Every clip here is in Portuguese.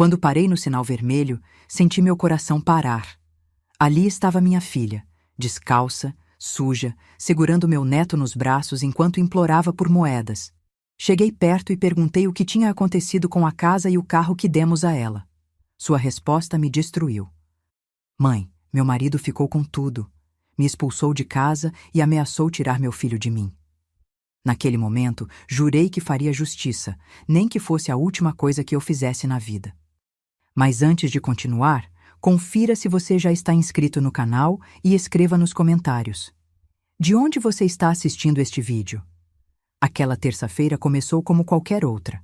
Quando parei no sinal vermelho, senti meu coração parar. Ali estava minha filha, descalça, suja, segurando meu neto nos braços enquanto implorava por moedas. Cheguei perto e perguntei o que tinha acontecido com a casa e o carro que demos a ela. Sua resposta me destruiu. Mãe, meu marido ficou com tudo. Me expulsou de casa e ameaçou tirar meu filho de mim. Naquele momento, jurei que faria justiça, nem que fosse a última coisa que eu fizesse na vida. Mas antes de continuar, confira se você já está inscrito no canal e escreva nos comentários. De onde você está assistindo este vídeo? Aquela terça-feira começou como qualquer outra.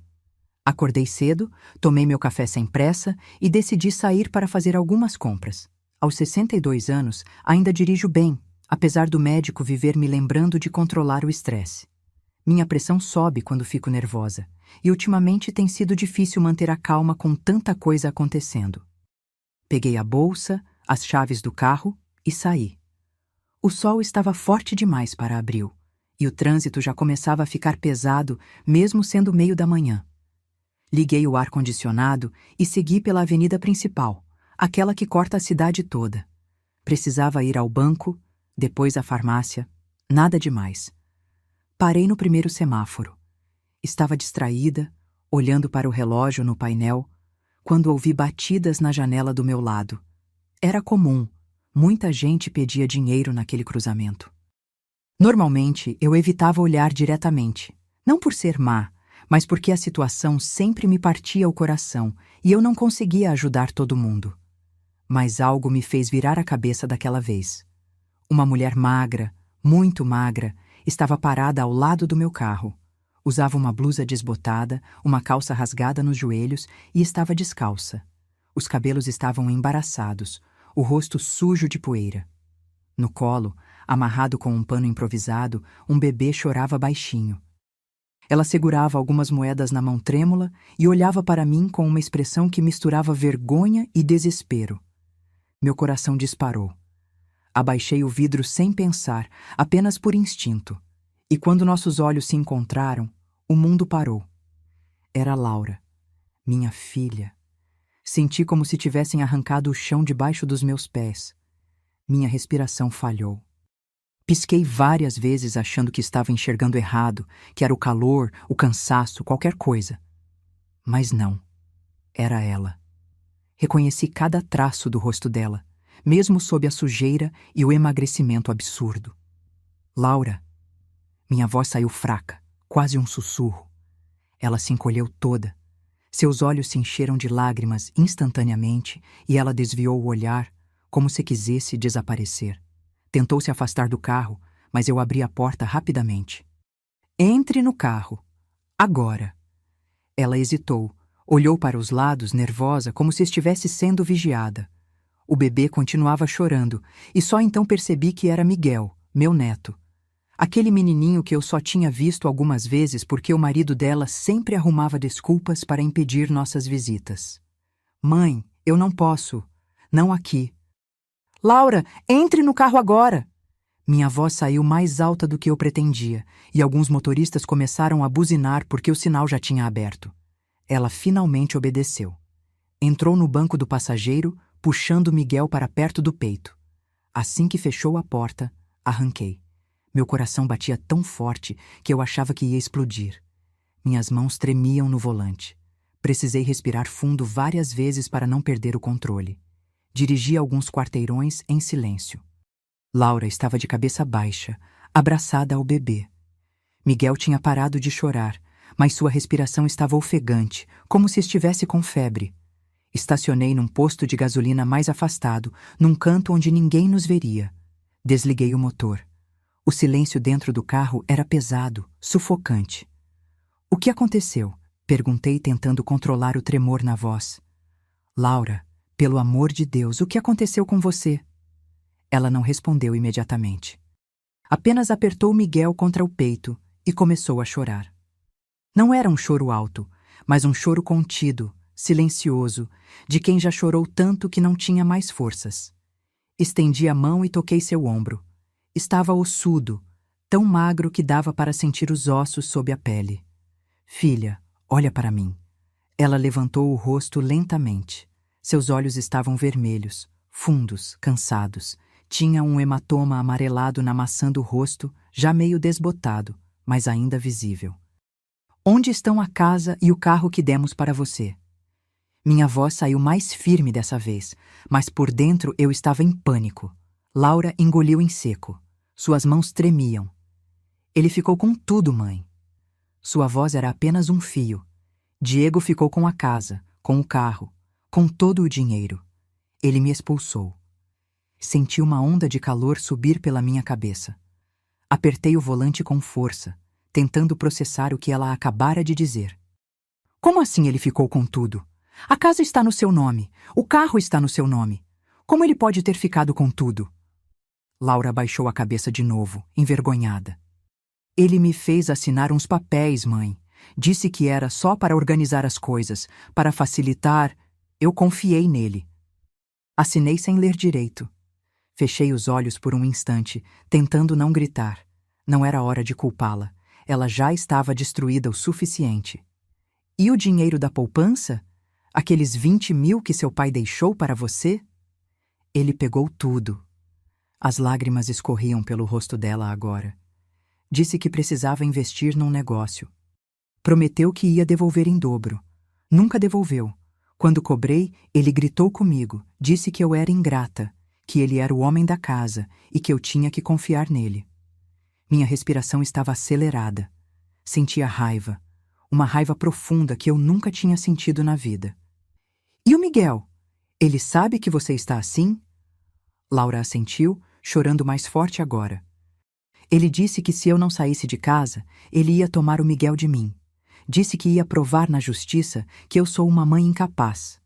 Acordei cedo, tomei meu café sem pressa e decidi sair para fazer algumas compras. Aos 62 anos, ainda dirijo bem, apesar do médico viver me lembrando de controlar o estresse. Minha pressão sobe quando fico nervosa, e ultimamente tem sido difícil manter a calma com tanta coisa acontecendo. Peguei a bolsa, as chaves do carro e saí. O sol estava forte demais para abril, e o trânsito já começava a ficar pesado, mesmo sendo meio da manhã. Liguei o ar-condicionado e segui pela avenida principal, aquela que corta a cidade toda. Precisava ir ao banco, depois à farmácia, nada demais. Parei no primeiro semáforo. Estava distraída, olhando para o relógio no painel, quando ouvi batidas na janela do meu lado. Era comum, muita gente pedia dinheiro naquele cruzamento. Normalmente, eu evitava olhar diretamente, não por ser má, mas porque a situação sempre me partia o coração e eu não conseguia ajudar todo mundo. Mas algo me fez virar a cabeça daquela vez. Uma mulher magra, muito magra, estava parada ao lado do meu carro. Usava uma blusa desbotada, uma calça rasgada nos joelhos e estava descalça. Os cabelos estavam embaraçados, o rosto sujo de poeira. No colo, amarrado com um pano improvisado, um bebê chorava baixinho. Ela segurava algumas moedas na mão trêmula e olhava para mim com uma expressão que misturava vergonha e desespero. Meu coração disparou. Abaixei o vidro sem pensar, apenas por instinto. E quando nossos olhos se encontraram, o mundo parou. Era Laura, minha filha. Senti como se tivessem arrancado o chão debaixo dos meus pés. Minha respiração falhou. Pisquei várias vezes achando que estava enxergando errado, que era o calor, o cansaço, qualquer coisa. Mas não. Era ela. Reconheci cada traço do rosto dela, mesmo sob a sujeira e o emagrecimento absurdo. Laura. Minha voz saiu fraca, quase um sussurro. Ela se encolheu toda. Seus olhos se encheram de lágrimas instantaneamente e ela desviou o olhar, como se quisesse desaparecer. Tentou se afastar do carro, mas eu abri a porta rapidamente. Entre no carro. Agora. Ela hesitou, olhou para os lados, nervosa, como se estivesse sendo vigiada. O bebê continuava chorando, e só então percebi que era Miguel, meu neto. Aquele menininho que eu só tinha visto algumas vezes porque o marido dela sempre arrumava desculpas para impedir nossas visitas. Mãe, eu não posso. Não aqui. Laura, entre no carro agora! Minha voz saiu mais alta do que eu pretendia, e alguns motoristas começaram a buzinar porque o sinal já tinha aberto. Ela finalmente obedeceu. Entrou no banco do passageiro, puxando Miguel para perto do peito. Assim que fechou a porta, arranquei. Meu coração batia tão forte que eu achava que ia explodir. Minhas mãos tremiam no volante. Precisei respirar fundo várias vezes para não perder o controle. Dirigi alguns quarteirões em silêncio. Laura estava de cabeça baixa, abraçada ao bebê. Miguel tinha parado de chorar, mas sua respiração estava ofegante, como se estivesse com febre. Estacionei num posto de gasolina mais afastado, num canto onde ninguém nos veria. Desliguei o motor. O silêncio dentro do carro era pesado, sufocante. O que aconteceu? Perguntei, tentando controlar o tremor na voz. Laura, pelo amor de Deus, o que aconteceu com você? Ela não respondeu imediatamente. Apenas apertou Miguel contra o peito e começou a chorar. Não era um choro alto, mas um choro contido, silencioso, de quem já chorou tanto que não tinha mais forças. Estendi a mão e toquei seu ombro. Estava ossudo, tão magro que dava para sentir os ossos sob a pele. Filha, olha para mim. Ela levantou o rosto lentamente. Seus olhos estavam vermelhos, fundos, cansados. Tinha um hematoma amarelado na maçã do rosto, já meio desbotado, mas ainda visível. Onde estão a casa e o carro que demos para você? Minha voz saiu mais firme dessa vez, mas por dentro eu estava em pânico. Laura engoliu em seco. Suas mãos tremiam. Ele ficou com tudo, mãe. Sua voz era apenas um fio. Diego ficou com a casa, com o carro, com todo o dinheiro. Ele me expulsou. Senti uma onda de calor subir pela minha cabeça. Apertei o volante com força, tentando processar o que ela acabara de dizer. Como assim ele ficou com tudo? A casa está no seu nome, o carro está no seu nome. Como ele pode ter ficado com tudo? Laura baixou a cabeça de novo, envergonhada. Ele me fez assinar uns papéis, mãe. Disse que era só para organizar as coisas, para facilitar. Eu confiei nele. Assinei sem ler direito. Fechei os olhos por um instante, tentando não gritar. Não era hora de culpá-la. Ela já estava destruída o suficiente. E o dinheiro da poupança? Aqueles 20.000 que seu pai deixou para você? Ele pegou tudo. As lágrimas escorriam pelo rosto dela agora. Disse que precisava investir num negócio. Prometeu que ia devolver em dobro. Nunca devolveu. Quando cobrei, ele gritou comigo, disse que eu era ingrata, que ele era o homem da casa e que eu tinha que confiar nele. Minha respiração estava acelerada. Sentia raiva, uma raiva profunda que eu nunca tinha sentido na vida. E o Miguel? Ele sabe que você está assim? Laura assentiu, chorando mais forte agora. Ele disse que se eu não saísse de casa, ele ia tomar o Miguel de mim. Disse que ia provar na justiça que eu sou uma mãe incapaz.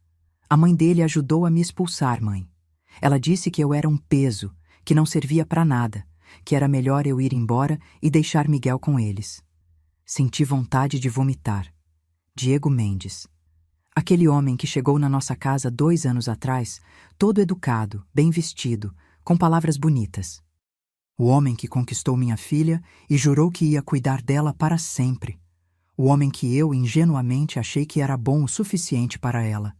A mãe dele ajudou a me expulsar, mãe. Ela disse que eu era um peso, que não servia para nada, que era melhor eu ir embora e deixar Miguel com eles. Senti vontade de vomitar. Diego Mendes. Aquele homem que chegou na nossa casa 2 anos atrás, todo educado, bem vestido, com palavras bonitas. O homem que conquistou minha filha e jurou que ia cuidar dela para sempre. O homem que eu, ingenuamente, achei que era bom o suficiente para ela.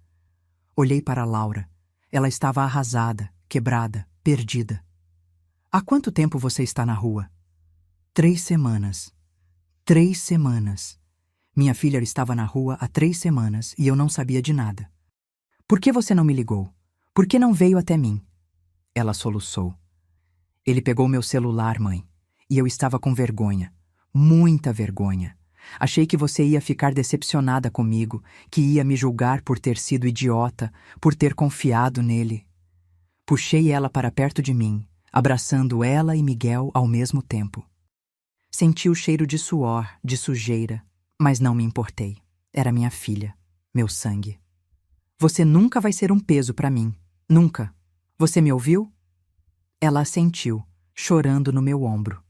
Olhei para Laura. Ela estava arrasada, quebrada, perdida. Há quanto tempo você está na rua? 3 semanas. 3 semanas. Minha filha estava na rua há 3 semanas e eu não sabia de nada. Por que você não me ligou? Por que não veio até mim? Ela soluçou. Ele pegou meu celular, mãe, e eu estava com vergonha. Muita vergonha. Achei que você ia ficar decepcionada comigo, que ia me julgar por ter sido idiota, por ter confiado nele. Puxei ela para perto de mim, abraçando ela e Miguel ao mesmo tempo. Senti o cheiro de suor, de sujeira, mas não me importei. Era minha filha, meu sangue. Você nunca vai ser um peso para mim. Nunca. Você me ouviu? Ela assentiu, chorando no meu ombro.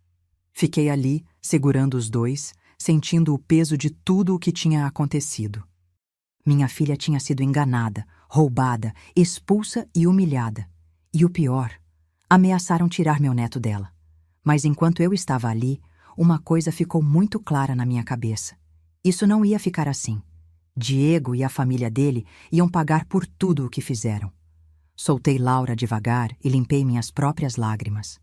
Fiquei ali, segurando os dois, sentindo o peso de tudo o que tinha acontecido. Minha filha tinha sido enganada, roubada, expulsa e humilhada. E o pior, ameaçaram tirar meu neto dela. Mas enquanto eu estava ali, uma coisa ficou muito clara na minha cabeça. Isso não ia ficar assim. Diego e a família dele iam pagar por tudo o que fizeram. Soltei Laura devagar e limpei minhas próprias lágrimas.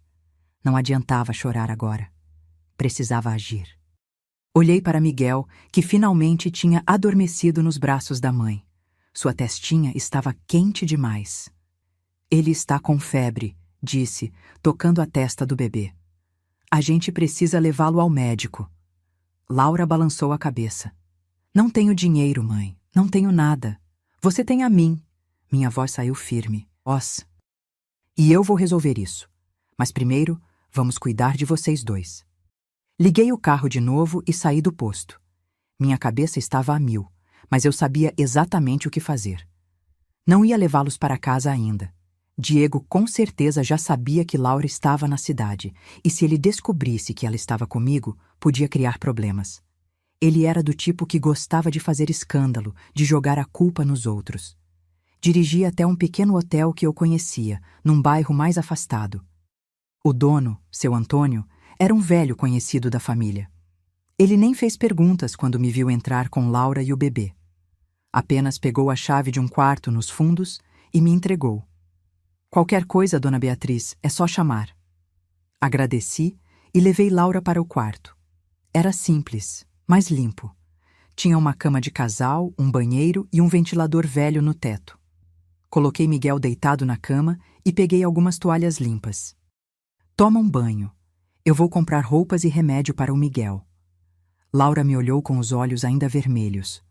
Não adiantava chorar agora. Precisava agir. Olhei para Miguel, que finalmente tinha adormecido nos braços da mãe. Sua testinha estava quente demais. Ele está com febre, disse, tocando a testa do bebê. A gente precisa levá-lo ao médico. Laura balançou a cabeça. Não tenho dinheiro, mãe. Não tenho nada. Você tem a mim. Minha voz saiu firme. E eu vou resolver isso. Mas primeiro, vamos cuidar de vocês dois. Liguei o carro de novo e saí do posto. Minha cabeça estava a 1000, mas eu sabia exatamente o que fazer. Não ia levá-los para casa ainda. Diego com certeza já sabia que Laura estava na cidade, e se ele descobrisse que ela estava comigo, podia criar problemas. Ele era do tipo que gostava de fazer escândalo, de jogar a culpa nos outros. Dirigi até um pequeno hotel que eu conhecia, num bairro mais afastado. O dono, seu Antônio, era um velho conhecido da família. Ele nem fez perguntas quando me viu entrar com Laura e o bebê. Apenas pegou a chave de um quarto nos fundos e me entregou. Qualquer coisa, dona Beatriz, é só chamar. Agradeci e levei Laura para o quarto. Era simples, mas limpo. Tinha uma cama de casal, um banheiro e um ventilador velho no teto. Coloquei Miguel deitado na cama e peguei algumas toalhas limpas. Toma um banho. Eu vou comprar roupas e remédio para o Miguel. Laura me olhou com os olhos ainda vermelhos.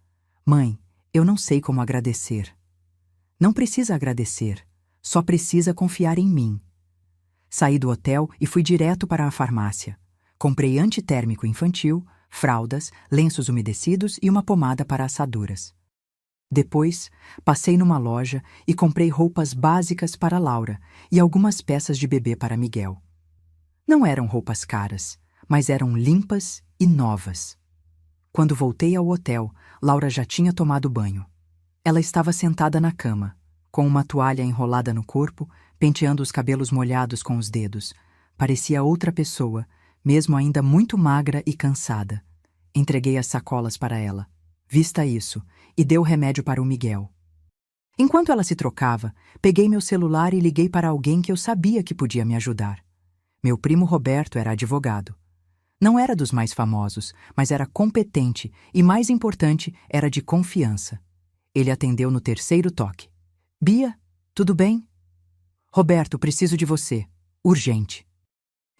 Mãe, eu não sei como agradecer. Não precisa agradecer, só precisa confiar em mim. Saí do hotel e fui direto para a farmácia. Comprei antitérmico infantil, fraldas, lenços umedecidos e uma pomada para assaduras. Depois, passei numa loja e comprei roupas básicas para Laura e algumas peças de bebê para Miguel. Não eram roupas caras, mas eram limpas e novas. Quando voltei ao hotel, Laura já tinha tomado banho. Ela estava sentada na cama, com uma toalha enrolada no corpo, penteando os cabelos molhados com os dedos. Parecia outra pessoa, mesmo ainda muito magra e cansada. Entreguei as sacolas para ela. Vista isso, e deu remédio para o Miguel. Enquanto ela se trocava, peguei meu celular e liguei para alguém que eu sabia que podia me ajudar. Meu primo Roberto era advogado. Não era dos mais famosos, mas era competente e, mais importante, era de confiança. Ele atendeu no terceiro toque. Bia, tudo bem? Roberto, preciso de você. Urgente.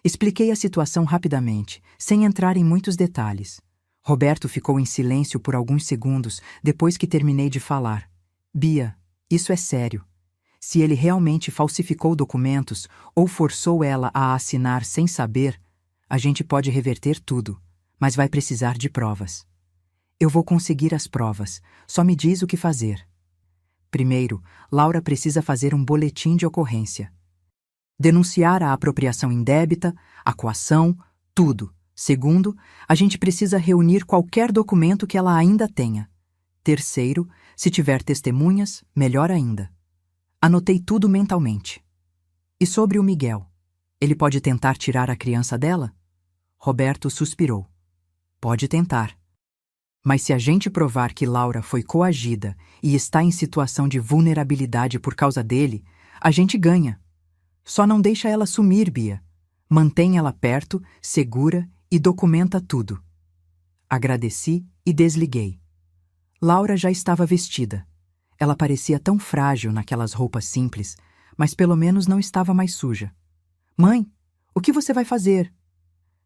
Expliquei a situação rapidamente, sem entrar em muitos detalhes. Roberto ficou em silêncio por alguns segundos depois que terminei de falar. Bia, isso é sério. Se ele realmente falsificou documentos ou forçou ela a assinar sem saber, a gente pode reverter tudo, mas vai precisar de provas. Eu vou conseguir as provas, só me diz o que fazer. Primeiro, Laura precisa fazer um boletim de ocorrência. Denunciar a apropriação indébita, a coação, tudo. Segundo, a gente precisa reunir qualquer documento que ela ainda tenha. Terceiro, se tiver testemunhas, melhor ainda. Anotei tudo mentalmente. E sobre o Miguel? Ele pode tentar tirar a criança dela? Roberto suspirou. Pode tentar. Mas se a gente provar que Laura foi coagida e está em situação de vulnerabilidade por causa dele, a gente ganha. Só não deixa ela sumir, Bia. Mantém ela perto, segura e documenta tudo. Agradeci e desliguei. Laura já estava vestida. Ela parecia tão frágil naquelas roupas simples, mas pelo menos não estava mais suja. Mãe, o que você vai fazer?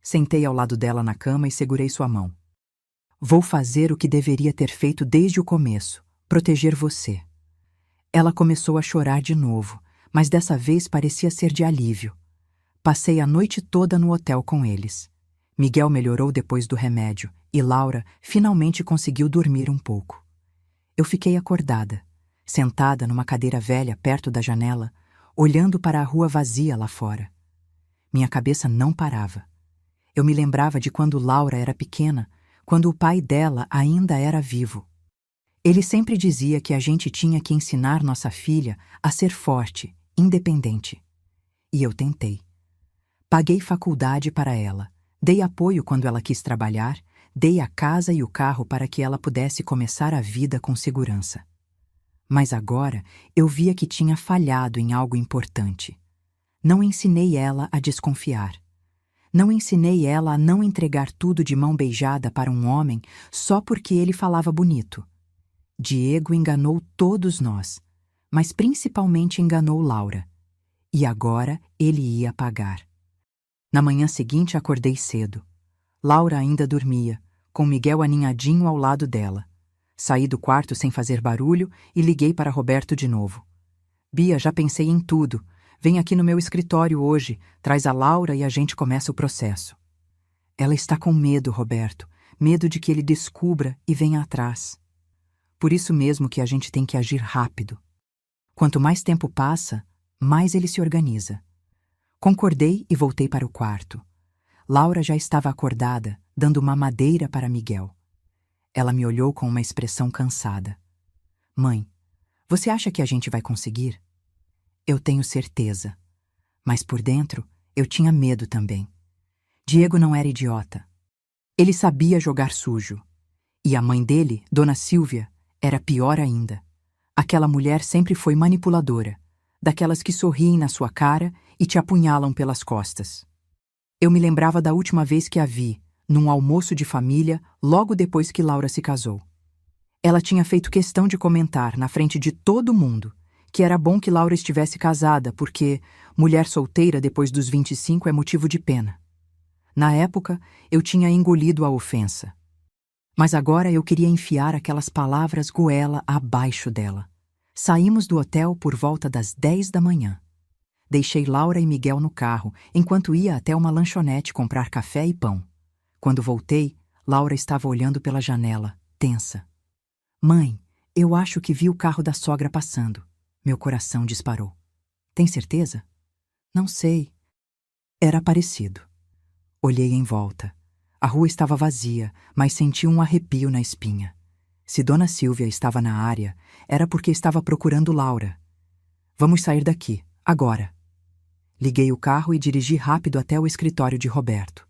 Sentei ao lado dela na cama e segurei sua mão. Vou fazer o que deveria ter feito desde o começo, proteger você. Ela começou a chorar de novo, mas dessa vez parecia ser de alívio. Passei a noite toda no hotel com eles. Miguel melhorou depois do remédio e Laura finalmente conseguiu dormir um pouco. Eu fiquei acordada, sentada numa cadeira velha perto da janela, olhando para a rua vazia lá fora. Minha cabeça não parava. Eu me lembrava de quando Laura era pequena, quando o pai dela ainda era vivo. Ele sempre dizia que a gente tinha que ensinar nossa filha a ser forte, independente. E eu tentei. Paguei faculdade para ela, dei apoio quando ela quis trabalhar, dei a casa e o carro para que ela pudesse começar a vida com segurança. Mas agora eu via que tinha falhado em algo importante. Não ensinei ela a desconfiar. Não ensinei ela a não entregar tudo de mão beijada para um homem só porque ele falava bonito. Diego enganou todos nós, mas principalmente enganou Laura. E agora ele ia pagar. Na manhã seguinte acordei cedo. Laura ainda dormia, com Miguel aninhadinho ao lado dela. Saí do quarto sem fazer barulho e liguei para Roberto de novo. Bia, já pensei em tudo. Vem aqui no meu escritório hoje, traz a Laura e a gente começa o processo. Ela está com medo, Roberto. Medo de que ele descubra e venha atrás. Por isso mesmo que a gente tem que agir rápido. Quanto mais tempo passa, mais ele se organiza. Concordei e voltei para o quarto. Laura já estava acordada, dando mamadeira para Miguel. Ela me olhou com uma expressão cansada. Mãe, você acha que a gente vai conseguir? Eu tenho certeza. Mas por dentro, eu tinha medo também. Diego não era idiota. Ele sabia jogar sujo. E a mãe dele, Dona Silvia, Era pior ainda. Aquela mulher sempre foi manipuladora, daquelas que sorriem na sua cara e te apunhalam pelas costas. Eu me lembrava da última vez que a vi, num almoço de família, logo depois que Laura se casou. Ela tinha feito questão de comentar, na frente de todo mundo, que era bom que Laura estivesse casada, porque mulher solteira depois dos 25 é motivo de pena. Na época, eu tinha engolido a ofensa. Mas agora eu queria enfiar aquelas palavras goela abaixo dela. Saímos do hotel por volta das 10 da manhã. Deixei Laura e Miguel no carro, enquanto ia até uma lanchonete comprar café e pão. Quando voltei, Laura estava olhando pela janela, tensa. Mãe, eu acho que vi o carro da sogra passando. Meu coração disparou. Tem certeza? Não sei. Era parecido. Olhei em volta. A rua estava vazia, mas senti um arrepio na espinha. Se Dona Silvia estava na área, era porque estava procurando Laura. Vamos sair daqui, agora. Liguei o carro e dirigi rápido até o escritório de Roberto.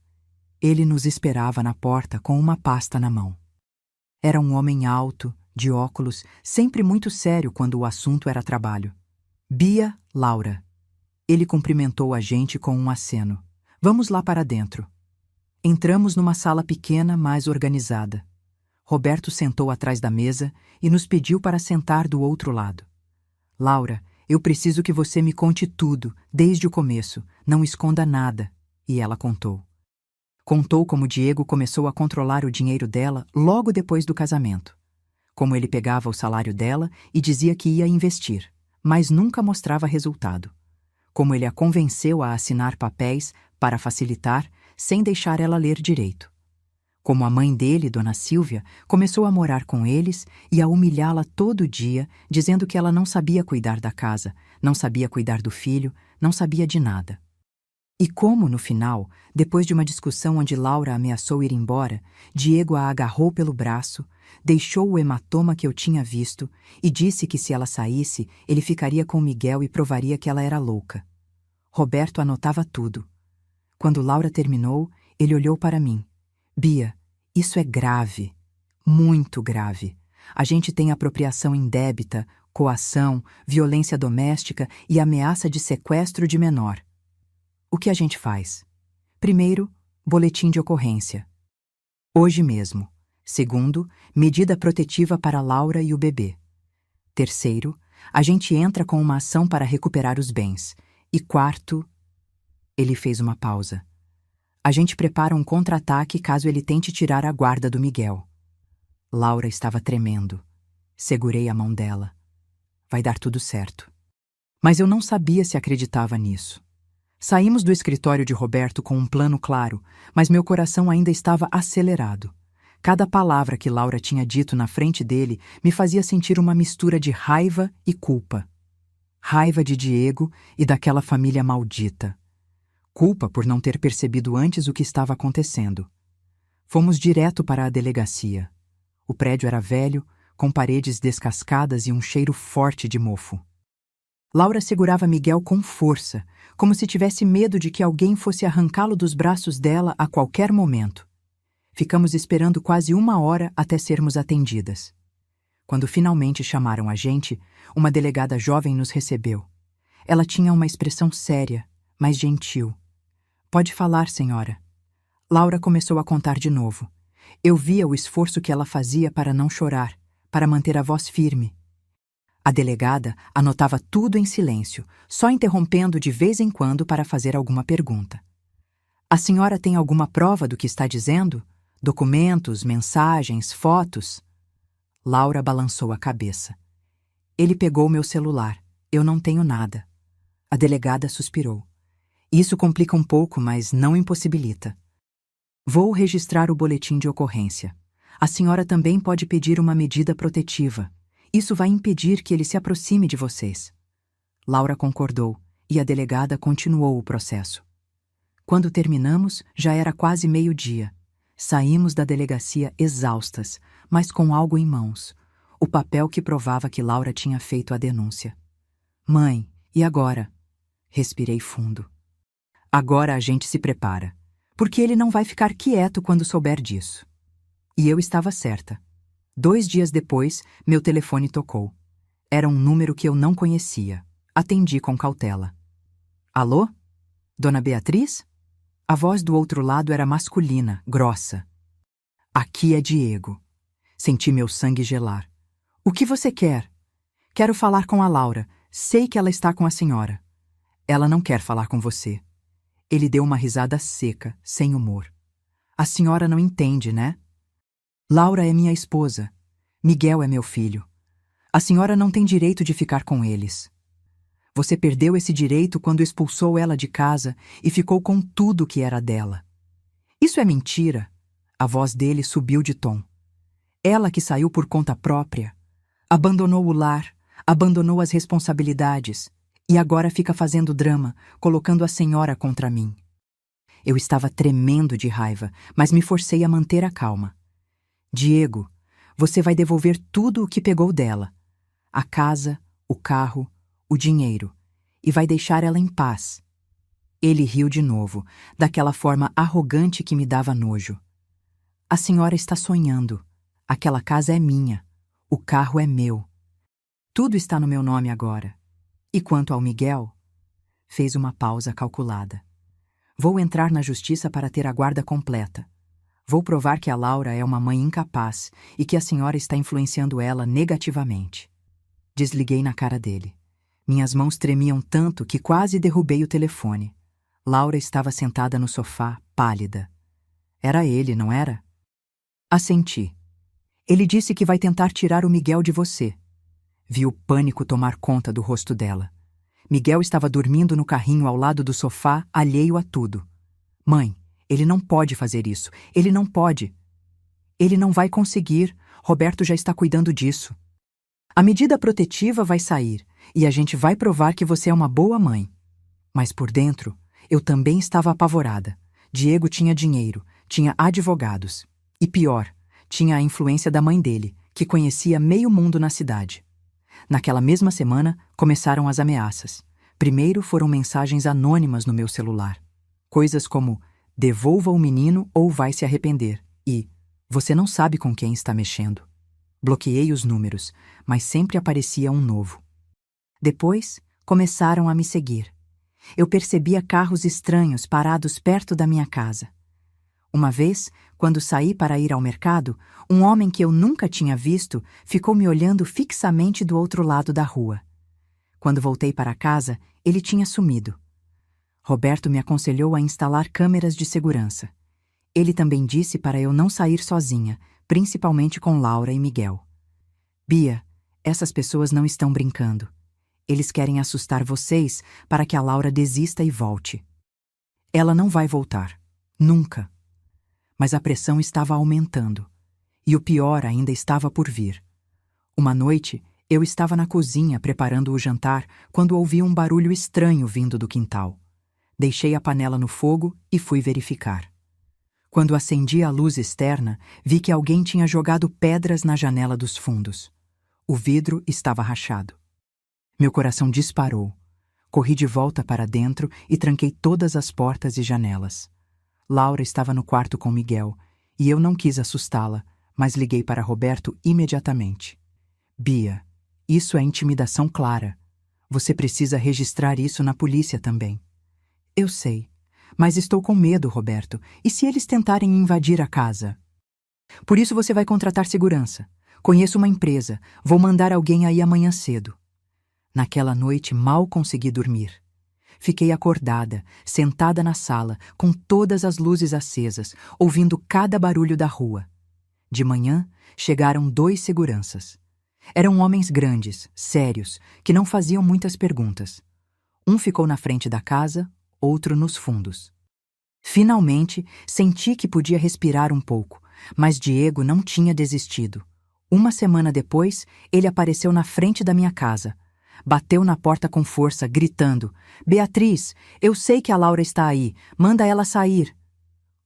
Ele nos esperava na porta com uma pasta na mão. Era um homem alto, de óculos, sempre muito sério quando o assunto era trabalho. Bia, Laura. Ele cumprimentou a gente com um aceno. Vamos lá para dentro. Entramos numa sala pequena, mas organizada. Roberto sentou atrás da mesa e nos pediu para sentar do outro lado. Laura, eu preciso que você me conte tudo, desde o começo. Não esconda nada. E ela contou. Contou como Diego começou a controlar o dinheiro dela logo depois do casamento. Como ele pegava o salário dela e dizia que ia investir, mas nunca mostrava resultado. Como ele a convenceu a assinar papéis para facilitar, sem deixar ela ler direito. Como a mãe dele, Dona Silvia, começou a morar com eles e a humilhá-la todo dia, dizendo que ela não sabia cuidar da casa, não sabia cuidar do filho, não sabia de nada. E como, no final, depois de uma discussão onde Laura ameaçou ir embora, Diego a agarrou pelo braço, deixou o hematoma que eu tinha visto e disse que se ela saísse, ele ficaria com Miguel e provaria que ela era louca. Roberto anotava tudo. Quando Laura terminou, ele olhou para mim. Bia, isso é grave, muito grave. A gente tem apropriação indébita, coação, violência doméstica e ameaça de sequestro de menor. O que a gente faz? Primeiro, boletim de ocorrência. Hoje mesmo. Segundo, medida protetiva para Laura e o bebê. Terceiro, a gente entra com uma ação para recuperar os bens. E quarto... Ele fez uma pausa. A gente prepara um contra-ataque caso ele tente tirar a guarda do Miguel. Laura estava tremendo. Segurei a mão dela. Vai dar tudo certo. Mas eu não sabia se acreditava nisso. Saímos do escritório de Roberto com um plano claro, mas meu coração ainda estava acelerado. Cada palavra que Laura tinha dito na frente dele me fazia sentir uma mistura de raiva e culpa. Raiva de Diego e daquela família maldita. Culpa por não ter percebido antes o que estava acontecendo. Fomos direto para a delegacia. O prédio era velho, com paredes descascadas e um cheiro forte de mofo. Laura segurava Miguel com força, como se tivesse medo de que alguém fosse arrancá-lo dos braços dela a qualquer momento. Ficamos esperando quase 1 hora até sermos atendidas. Quando finalmente chamaram a gente, uma delegada jovem nos recebeu. Ela tinha uma expressão séria, mas gentil. Pode falar, senhora. Laura começou a contar de novo. Eu via o esforço que ela fazia para não chorar, para manter a voz firme. A delegada anotava tudo em silêncio, só interrompendo de vez em quando para fazer alguma pergunta. A senhora tem alguma prova do que está dizendo? Documentos, mensagens, fotos? Laura balançou a cabeça. Ele pegou meu celular. Eu não tenho nada. A delegada suspirou. Isso complica um pouco, mas não impossibilita. Vou registrar o boletim de ocorrência. A senhora também pode pedir uma medida protetiva. Isso vai impedir que ele se aproxime de vocês. Laura concordou, e a delegada continuou o processo. Quando terminamos, já era quase 12:00. Saímos da delegacia exaustas, mas com algo em mãos. O papel que provava que Laura tinha feito a denúncia. Mãe, e agora? Respirei fundo. Agora a gente se prepara, porque ele não vai ficar quieto quando souber disso. E eu estava certa. 2 dias depois, meu telefone tocou. Era um número que eu não conhecia. Atendi com cautela. Alô? Dona Beatriz? A voz do outro lado era masculina, grossa. Aqui é Diego. Senti meu sangue gelar. O que você quer? Quero falar com a Laura. Sei que ela está com a senhora. Ela não quer falar com você. Ele deu uma risada seca, sem humor. A senhora não entende, né? Laura é minha esposa. Miguel é meu filho. A senhora não tem direito de ficar com eles. Você perdeu esse direito quando expulsou ela de casa e ficou com tudo que era dela. Isso é mentira. A voz dele subiu de tom. Ela que saiu por conta própria, abandonou o lar, abandonou as responsabilidades e agora fica fazendo drama, colocando a senhora contra mim. Eu estava tremendo de raiva, mas me forcei a manter a calma. Diego, você vai devolver tudo o que pegou dela. A casa, o carro, o dinheiro, e vai deixar ela em paz. Ele riu de novo, daquela forma arrogante que me dava nojo. A senhora está sonhando. Aquela casa é minha. O carro é meu. Tudo está no meu nome agora. E quanto ao Miguel? Fez uma pausa calculada. Vou entrar na justiça para ter a guarda completa. Vou provar que a Laura é uma mãe incapaz e que a senhora está influenciando ela negativamente. Desliguei na cara dele. Minhas mãos tremiam tanto que quase derrubei o telefone. Laura estava sentada no sofá, pálida. Era ele, não era? Assenti. Ele disse que vai tentar tirar o Miguel de você. Vi o pânico tomar conta do rosto dela. Miguel estava dormindo no carrinho ao lado do sofá, alheio a tudo. Mãe, ele não pode fazer isso. Ele não pode. Ele não vai conseguir. Roberto já está cuidando disso. A medida protetiva vai sair e a gente vai provar que você é uma boa mãe. Mas por dentro, eu também estava apavorada. Diego tinha dinheiro, tinha advogados. E pior, tinha a influência da mãe dele, que conhecia meio mundo na cidade. Naquela mesma semana, começaram as ameaças. Primeiro foram mensagens anônimas no meu celular. Coisas como, devolva o menino ou vai se arrepender. E, você não sabe com quem está mexendo. Bloqueei os números, mas sempre aparecia um novo. Depois, começaram a me seguir. Eu percebia carros estranhos parados perto da minha casa. Uma vez, quando saí para ir ao mercado, um homem que eu nunca tinha visto ficou me olhando fixamente do outro lado da rua. Quando voltei para casa, ele tinha sumido. Roberto me aconselhou a instalar câmeras de segurança. Ele também disse para eu não sair sozinha, principalmente com Laura e Miguel. Bia, essas pessoas não estão brincando. Eles querem assustar vocês para que a Laura desista e volte. Ela não vai voltar. Nunca. Mas a pressão estava aumentando. E o pior ainda estava por vir. Uma noite, eu estava na cozinha preparando o jantar quando ouvi um barulho estranho vindo do quintal. Deixei a panela no fogo e fui verificar. Quando acendi a luz externa, vi que alguém tinha jogado pedras na janela dos fundos. O vidro estava rachado. Meu coração disparou. Corri de volta para dentro e tranquei todas as portas e janelas. Laura estava no quarto com Miguel, e eu não quis assustá-la, mas liguei para Roberto imediatamente. Bia, isso é intimidação clara. Você precisa registrar isso na polícia também. Eu sei, mas estou com medo, Roberto. E se eles tentarem invadir a casa? Por isso você vai contratar segurança. Conheço uma empresa. Vou mandar alguém aí amanhã cedo. Naquela noite mal consegui dormir. Fiquei acordada, sentada na sala, com todas as luzes acesas, ouvindo cada barulho da rua. De manhã, chegaram 2 seguranças. Eram homens grandes, sérios, que não faziam muitas perguntas. Um ficou na frente da casa, outro nos fundos. Finalmente, senti que podia respirar um pouco, mas Diego não tinha desistido. Uma semana depois, ele apareceu na frente da minha casa. Bateu na porta com força, gritando: Beatriz, eu sei que a Laura está aí, manda ela sair.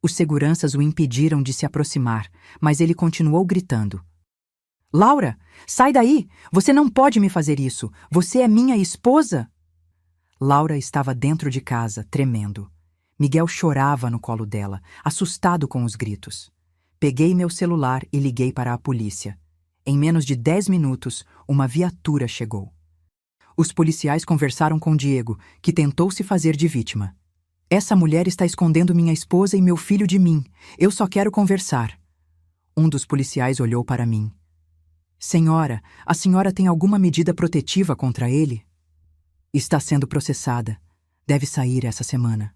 Os seguranças o impediram de se aproximar, mas ele continuou gritando: Laura, sai daí! Você não pode me fazer isso! Você é minha esposa! Laura estava dentro de casa, tremendo. Miguel chorava no colo dela, assustado com os gritos. Peguei meu celular e liguei para a polícia. Em menos de 10 minutos, uma viatura chegou. Os policiais conversaram com Diego, que tentou se fazer de vítima. Essa mulher está escondendo minha esposa e meu filho de mim. Eu só quero conversar. Um dos policiais olhou para mim. Senhora, a senhora tem alguma medida protetiva contra ele? Está sendo processada. Deve sair essa semana.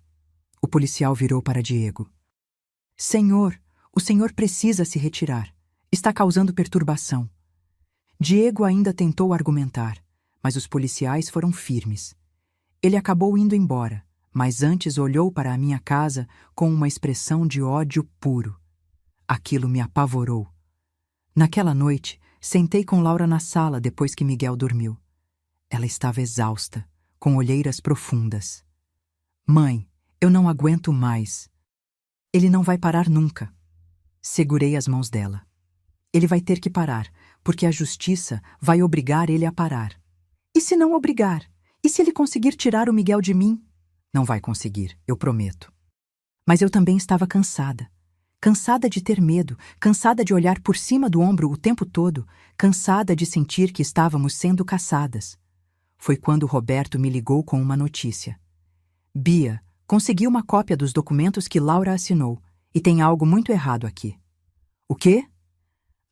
O policial virou para Diego. Senhor, o senhor precisa se retirar. Está causando perturbação. Diego ainda tentou argumentar, mas os policiais foram firmes. Ele acabou indo embora, mas antes olhou para a minha casa com uma expressão de ódio puro. Aquilo me apavorou. Naquela noite, sentei com Laura na sala depois que Miguel dormiu. Ela estava exausta, com olheiras profundas. Mãe, eu não aguento mais. Ele não vai parar nunca. Segurei as mãos dela. Ele vai ter que parar, porque a justiça vai obrigar ele a parar. E se não obrigar? E se ele conseguir tirar o Miguel de mim? Não vai conseguir, eu prometo. Mas eu também estava cansada. Cansada de ter medo, cansada de olhar por cima do ombro o tempo todo, cansada de sentir que estávamos sendo caçadas. Foi quando Roberto me ligou com uma notícia. Bia, consegui uma cópia dos documentos que Laura assinou, e tem algo muito errado aqui. O quê?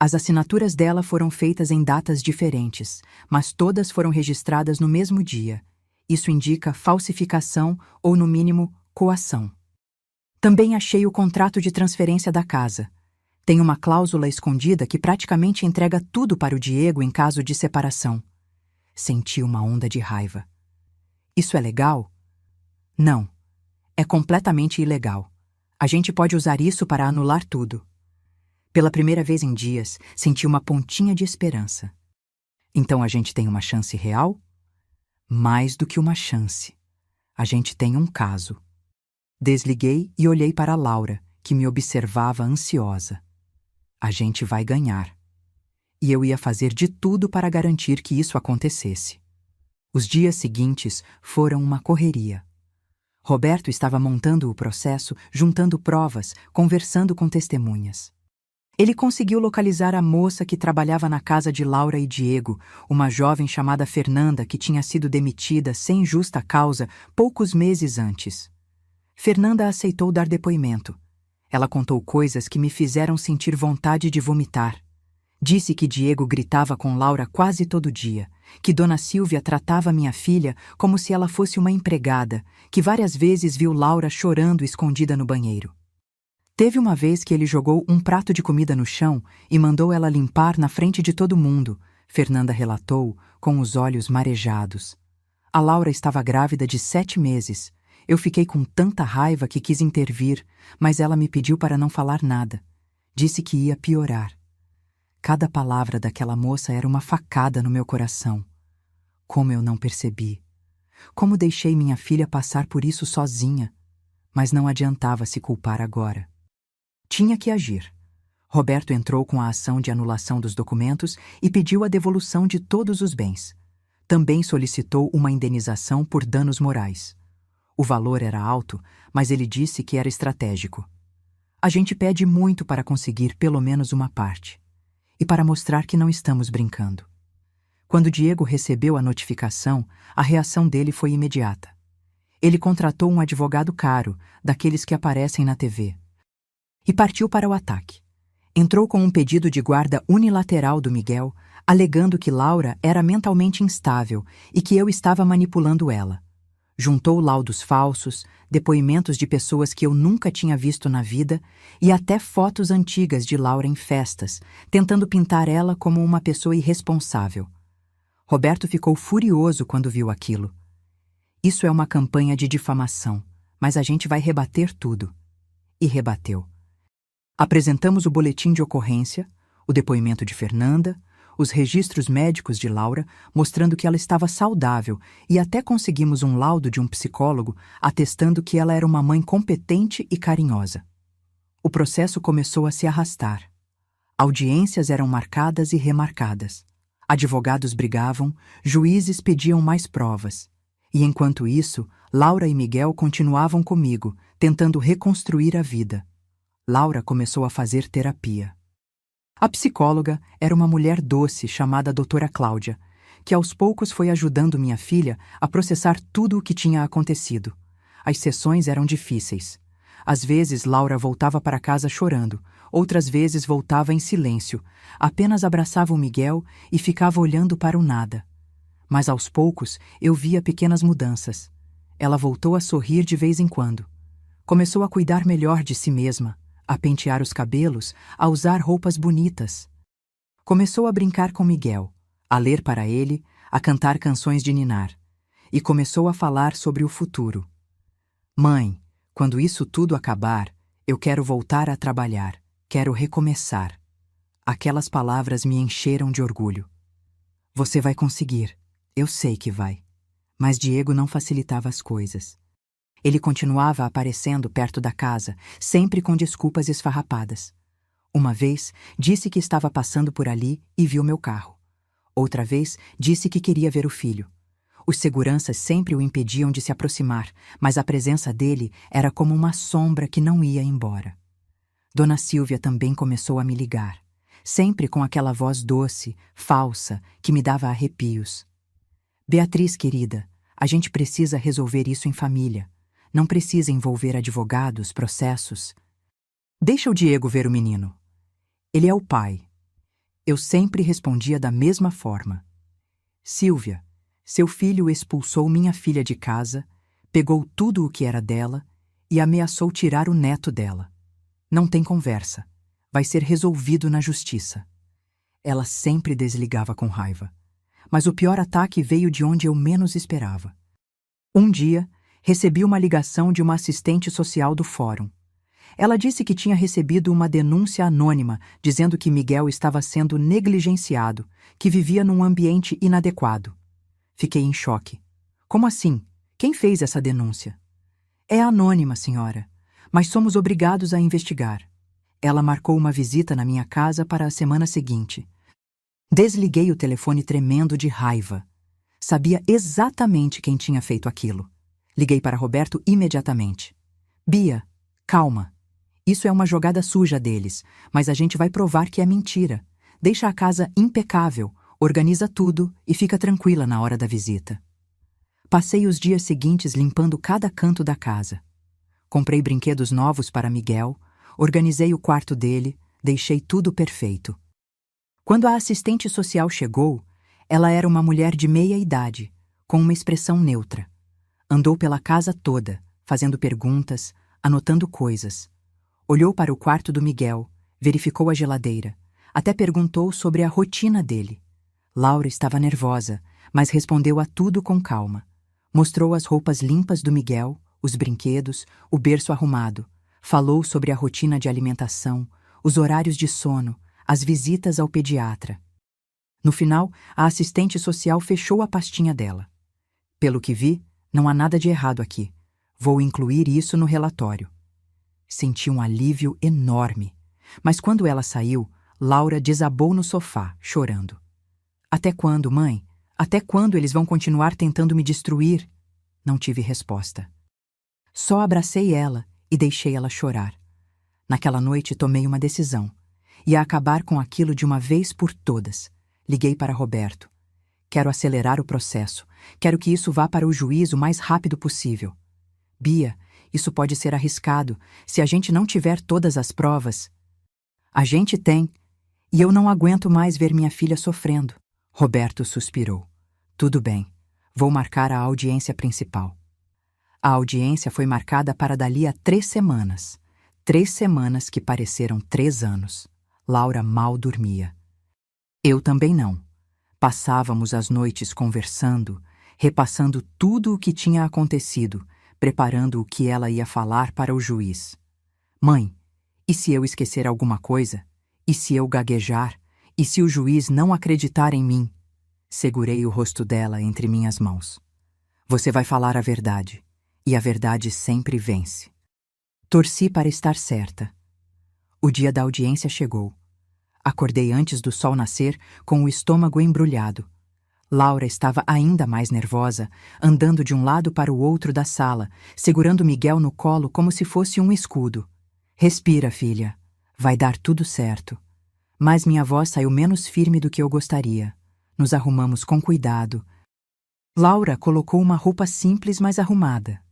As assinaturas dela foram feitas em datas diferentes, mas todas foram registradas no mesmo dia. Isso indica falsificação ou, no mínimo, coação. Também achei o contrato de transferência da casa. Tem uma cláusula escondida que praticamente entrega tudo para o Diego em caso de separação. Senti uma onda de raiva. Isso é legal? Não. É completamente ilegal. A gente pode usar isso para anular tudo. Pela primeira vez em dias, senti uma pontinha de esperança. Então a gente tem uma chance real? Mais do que uma chance. A gente tem um caso. Desliguei e olhei para Laura, que me observava ansiosa. A gente vai ganhar. E eu ia fazer de tudo para garantir que isso acontecesse. Os dias seguintes foram uma correria. Roberto estava montando o processo, juntando provas, conversando com testemunhas. Ele conseguiu localizar a moça que trabalhava na casa de Laura e Diego, uma jovem chamada Fernanda que tinha sido demitida sem justa causa poucos meses antes. Fernanda aceitou dar depoimento. Ela contou coisas que me fizeram sentir vontade de vomitar. Disse que Diego gritava com Laura quase todo dia, que Dona Silvia tratava minha filha como se ela fosse uma empregada, que várias vezes viu Laura chorando escondida no banheiro. Teve uma vez que ele jogou um prato de comida no chão e mandou ela limpar na frente de todo mundo, Fernanda relatou, com os olhos marejados. A Laura estava grávida de 7 meses. Eu fiquei com tanta raiva que quis intervir, mas ela me pediu para não falar nada. Disse que ia piorar. Cada palavra daquela moça era uma facada no meu coração. Como eu não percebi. Como deixei minha filha passar por isso sozinha. Mas não adiantava se culpar agora. Tinha que agir. Roberto entrou com a ação de anulação dos documentos e pediu a devolução de todos os bens. Também solicitou uma indenização por danos morais. O valor era alto, mas ele disse que era estratégico. A gente pede muito para conseguir pelo menos uma parte. E para mostrar que não estamos brincando. Quando Diego recebeu a notificação, a reação dele foi imediata. Ele contratou um advogado caro, daqueles que aparecem na TV. E partiu para o ataque. Entrou com um pedido de guarda unilateral do Miguel, alegando que Laura era mentalmente instável e que eu estava manipulando ela. Juntou laudos falsos, depoimentos de pessoas que eu nunca tinha visto na vida e até fotos antigas de Laura em festas, tentando pintar ela como uma pessoa irresponsável. Roberto ficou furioso quando viu aquilo. Isso é uma campanha de difamação, mas a gente vai rebater tudo. E rebateu. Apresentamos o boletim de ocorrência, o depoimento de Fernanda, os registros médicos de Laura, mostrando que ela estava saudável, e até conseguimos um laudo de um psicólogo atestando que ela era uma mãe competente e carinhosa. O processo começou a se arrastar. Audiências eram marcadas e remarcadas. Advogados brigavam, juízes pediam mais provas. E enquanto isso, Laura e Miguel continuavam comigo, tentando reconstruir a vida. Laura começou a fazer terapia. A psicóloga era uma mulher doce chamada doutora Cláudia, que aos poucos foi ajudando minha filha a processar tudo o que tinha acontecido. As sessões eram difíceis. Às vezes Laura voltava para casa chorando, outras vezes voltava em silêncio, apenas abraçava o Miguel e ficava olhando para o nada. Mas aos poucos eu via pequenas mudanças. Ela voltou a sorrir de vez em quando. Começou a cuidar melhor de si mesma, a pentear os cabelos, a usar roupas bonitas. Começou a brincar com Miguel, a ler para ele, a cantar canções de ninar. E começou a falar sobre o futuro. Mãe, quando isso tudo acabar, eu quero voltar a trabalhar, quero recomeçar. Aquelas palavras me encheram de orgulho. Você vai conseguir, eu sei que vai. Mas Diego não facilitava as coisas. Ele continuava aparecendo perto da casa, sempre com desculpas esfarrapadas. Uma vez, disse que estava passando por ali e viu meu carro. Outra vez, disse que queria ver o filho. Os seguranças sempre o impediam de se aproximar, mas a presença dele era como uma sombra que não ia embora. Dona Silvia também começou a me ligar, sempre com aquela voz doce, falsa, que me dava arrepios. Beatriz, querida, a gente precisa resolver isso em família. Não precisa envolver advogados, processos. Deixa o Diego ver o menino. Ele é o pai. Eu sempre respondia da mesma forma. Silvia, seu filho expulsou minha filha de casa, pegou tudo o que era dela e ameaçou tirar o neto dela. Não tem conversa. Vai ser resolvido na justiça. Ela sempre desligava com raiva. Mas o pior ataque veio de onde eu menos esperava. Um dia, recebi uma ligação de uma assistente social do fórum. Ela disse que tinha recebido uma denúncia anônima dizendo que Miguel estava sendo negligenciado, que vivia num ambiente inadequado. Fiquei em choque. Como assim? Quem fez essa denúncia? É anônima, senhora, mas somos obrigados a investigar. Ela marcou uma visita na minha casa para a semana seguinte. Desliguei o telefone tremendo de raiva. Sabia exatamente quem tinha feito aquilo. Liguei para Roberto imediatamente. Bia, calma. Isso é uma jogada suja deles, mas a gente vai provar que é mentira. Deixa a casa impecável, organiza tudo e fica tranquila na hora da visita. Passei os dias seguintes limpando cada canto da casa. Comprei brinquedos novos para Miguel, organizei o quarto dele, deixei tudo perfeito. Quando a assistente social chegou, ela era uma mulher de meia idade, com uma expressão neutra. Andou pela casa toda, fazendo perguntas, anotando coisas. Olhou para o quarto do Miguel, verificou a geladeira, até perguntou sobre a rotina dele. Laura estava nervosa, mas respondeu a tudo com calma. Mostrou as roupas limpas do Miguel, os brinquedos, o berço arrumado. Falou sobre a rotina de alimentação, os horários de sono, as visitas ao pediatra. No final, a assistente social fechou a pastinha dela. Pelo que vi, não há nada de errado aqui. Vou incluir isso no relatório. Senti um alívio enorme. Mas quando ela saiu, Laura desabou no sofá, chorando. Até quando, mãe? Até quando eles vão continuar tentando me destruir? Não tive resposta. Só abracei ela e deixei ela chorar. Naquela noite tomei uma decisão. Ia acabar com aquilo de uma vez por todas. Liguei para Roberto. Quero acelerar o processo. Quero que isso vá para o juiz o mais rápido possível. Bia, isso pode ser arriscado se a gente não tiver todas as provas. A gente tem. E eu não aguento mais ver minha filha sofrendo. Roberto suspirou. Tudo bem. Vou marcar a audiência principal. A audiência foi marcada para dali a 3 semanas. 3 semanas que pareceram 3 anos. Laura mal dormia. Eu também não. Passávamos as noites conversando, repassando tudo o que tinha acontecido, preparando o que ela ia falar para o juiz. Mãe, e se eu esquecer alguma coisa? E se eu gaguejar? E se o juiz não acreditar em mim? Segurei o rosto dela entre minhas mãos. Você vai falar a verdade, e a verdade sempre vence. Torci para estar certa. O dia da audiência chegou. Acordei antes do sol nascer, com o estômago embrulhado. Laura estava ainda mais nervosa, andando de um lado para o outro da sala, segurando Miguel no colo como se fosse um escudo. Respira, filha. Vai dar tudo certo. Mas minha voz saiu menos firme do que eu gostaria. Nos arrumamos com cuidado. Laura colocou uma roupa simples, mas arrumada.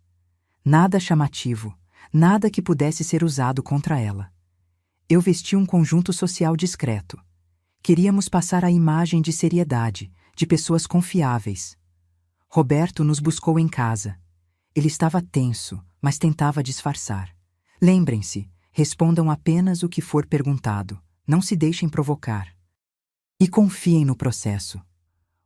Nada chamativo, nada que pudesse ser usado contra ela. Eu vesti um conjunto social discreto. Queríamos passar a imagem de seriedade, de pessoas confiáveis. Roberto nos buscou em casa. Ele estava tenso, mas tentava disfarçar. Lembrem-se, respondam apenas o que for perguntado. Não se deixem provocar. E confiem no processo.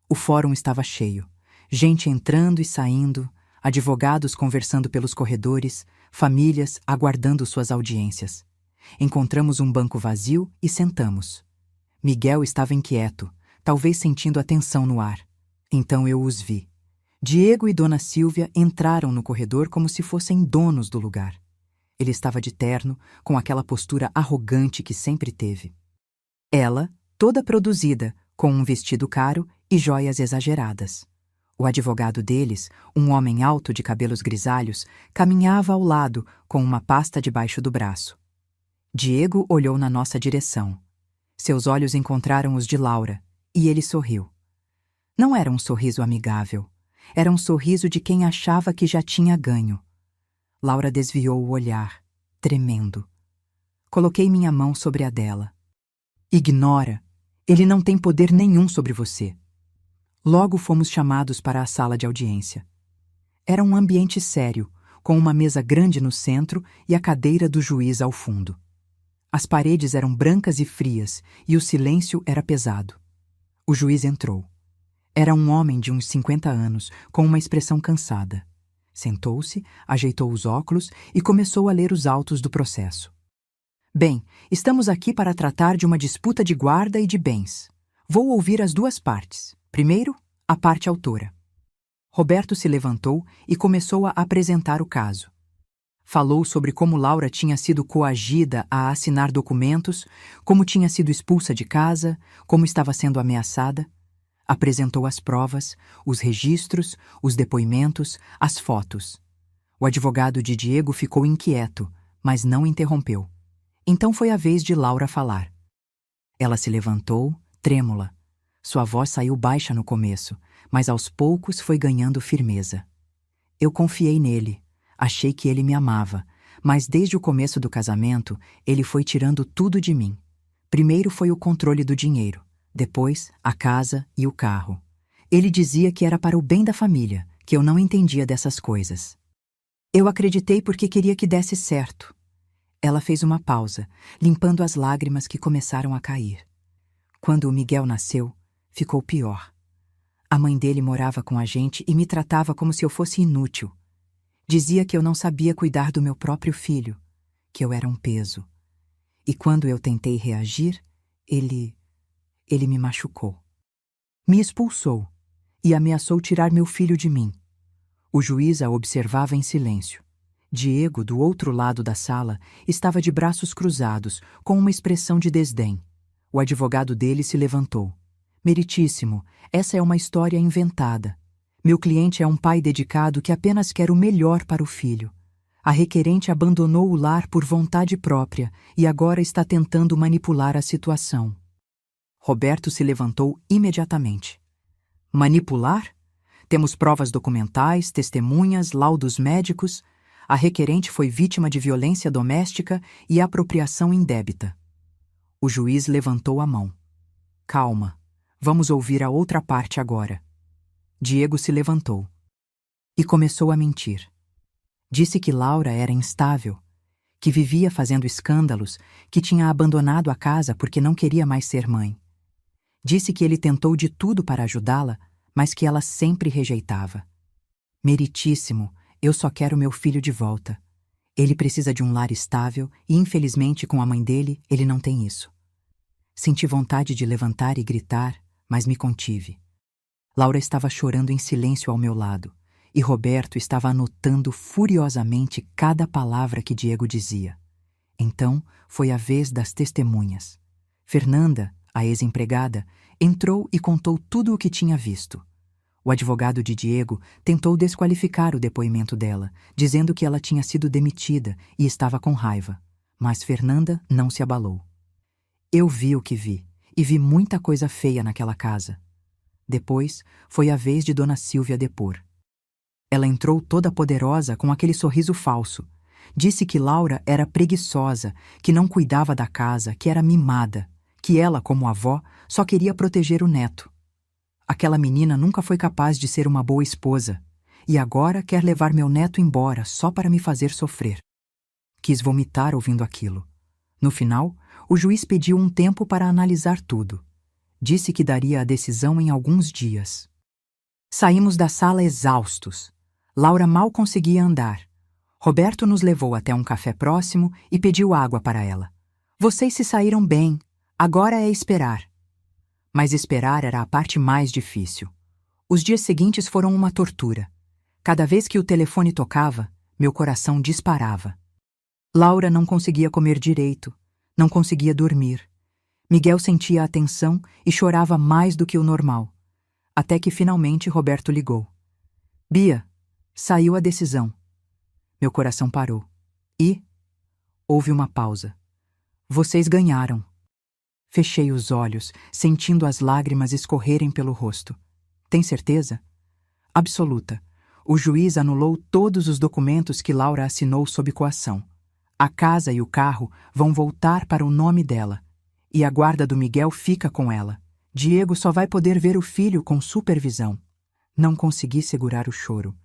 O fórum estava cheio. Gente entrando e saindo, advogados conversando pelos corredores, famílias aguardando suas audiências. Encontramos um banco vazio e sentamos. Miguel estava inquieto, talvez sentindo a tensão no ar. Então eu os vi. Diego e Dona Silvia entraram no corredor como se fossem donos do lugar. Ele estava de terno, com aquela postura arrogante que sempre teve. Ela, toda produzida, com um vestido caro e joias exageradas. O advogado deles, um homem alto de cabelos grisalhos, caminhava ao lado com uma pasta debaixo do braço. Diego olhou na nossa direção. Seus olhos encontraram os de Laura, e ele sorriu. Não era um sorriso amigável. Era um sorriso de quem achava que já tinha ganho. Laura desviou o olhar, tremendo. Coloquei minha mão sobre a dela. Ignora. Ele não tem poder nenhum sobre você. Logo fomos chamados para a sala de audiência. Era um ambiente sério, com uma mesa grande no centro e a cadeira do juiz ao fundo. As paredes eram brancas e frias e o silêncio era pesado. O juiz entrou. Era um homem de uns 50 anos, com uma expressão cansada. Sentou-se, ajeitou os óculos e começou a ler os autos do processo. Bem, estamos aqui para tratar de uma disputa de guarda e de bens. Vou ouvir as duas partes. Primeiro, a parte autora. Roberto se levantou e começou a apresentar o caso. Falou sobre como Laura tinha sido coagida a assinar documentos, como tinha sido expulsa de casa, como estava sendo ameaçada. Apresentou as provas, os registros, os depoimentos, as fotos. O advogado de Diego ficou inquieto, mas não interrompeu. Então foi a vez de Laura falar. Ela se levantou, trêmula. Sua voz saiu baixa no começo, mas aos poucos foi ganhando firmeza. Eu confiei nele. Achei que ele me amava, mas desde o começo do casamento, ele foi tirando tudo de mim. Primeiro foi o controle do dinheiro, depois a casa e o carro. Ele dizia que era para o bem da família, que eu não entendia dessas coisas. Eu acreditei porque queria que desse certo. Ela fez uma pausa, limpando as lágrimas que começaram a cair. Quando o Miguel nasceu, ficou pior. A mãe dele morava com a gente e me tratava como se eu fosse inútil. Dizia que eu não sabia cuidar do meu próprio filho, que eu era um peso. E quando eu tentei reagir, ele me machucou. Me expulsou e ameaçou tirar meu filho de mim. O juiz a observava em silêncio. Diego, do outro lado da sala, estava de braços cruzados, com uma expressão de desdém. O advogado dele se levantou. Meritíssimo, essa é uma história inventada. Meu cliente é um pai dedicado que apenas quer o melhor para o filho. A requerente abandonou o lar por vontade própria e agora está tentando manipular a situação. Roberto se levantou imediatamente. Manipular? Temos provas documentais, testemunhas, laudos médicos. A requerente foi vítima de violência doméstica e apropriação indébita. O juiz levantou a mão. Calma, vamos ouvir a outra parte agora. Diego se levantou e começou a mentir. Disse que Laura era instável, que vivia fazendo escândalos, que tinha abandonado a casa porque não queria mais ser mãe. Disse que ele tentou de tudo para ajudá-la, mas que ela sempre rejeitava. Meritíssimo, eu só quero meu filho de volta. Ele precisa de um lar estável e, infelizmente, com a mãe dele, ele não tem isso. Senti vontade de levantar e gritar, mas me contive. Laura estava chorando em silêncio ao meu lado, e Roberto estava anotando furiosamente cada palavra que Diego dizia. Então foi a vez das testemunhas. Fernanda, a ex-empregada, entrou e contou tudo o que tinha visto. O advogado de Diego tentou desqualificar o depoimento dela, dizendo que ela tinha sido demitida e estava com raiva. Mas Fernanda não se abalou. Eu vi o que vi, e vi muita coisa feia naquela casa. Depois, foi a vez de Dona Silvia depor. Ela entrou toda poderosa com aquele sorriso falso. Disse que Laura era preguiçosa, que não cuidava da casa, que era mimada, que ela, como avó, só queria proteger o neto. Aquela menina nunca foi capaz de ser uma boa esposa, e agora quer levar meu neto embora só para me fazer sofrer. Quis vomitar ouvindo aquilo. No final, o juiz pediu um tempo para analisar tudo. Disse que daria a decisão em alguns dias. Saímos da sala exaustos. Laura mal conseguia andar. Roberto nos levou até um café próximo e pediu água para ela. Vocês se saíram bem. Agora é esperar. Mas esperar era a parte mais difícil. Os dias seguintes foram uma tortura. Cada vez que o telefone tocava, meu coração disparava. Laura não conseguia comer direito, não conseguia dormir. Miguel sentia a tensão e chorava mais do que o normal. Até que finalmente Roberto ligou. Bia, saiu a decisão. Meu coração parou. E houve uma pausa. Vocês ganharam. Fechei os olhos, sentindo as lágrimas escorrerem pelo rosto. Tem certeza? Absoluta. O juiz anulou todos os documentos que Laura assinou sob coação. A casa e o carro vão voltar para o nome dela. E a guarda do Miguel fica com ela. Diego só vai poder ver o filho com supervisão. Não consegui segurar o choro.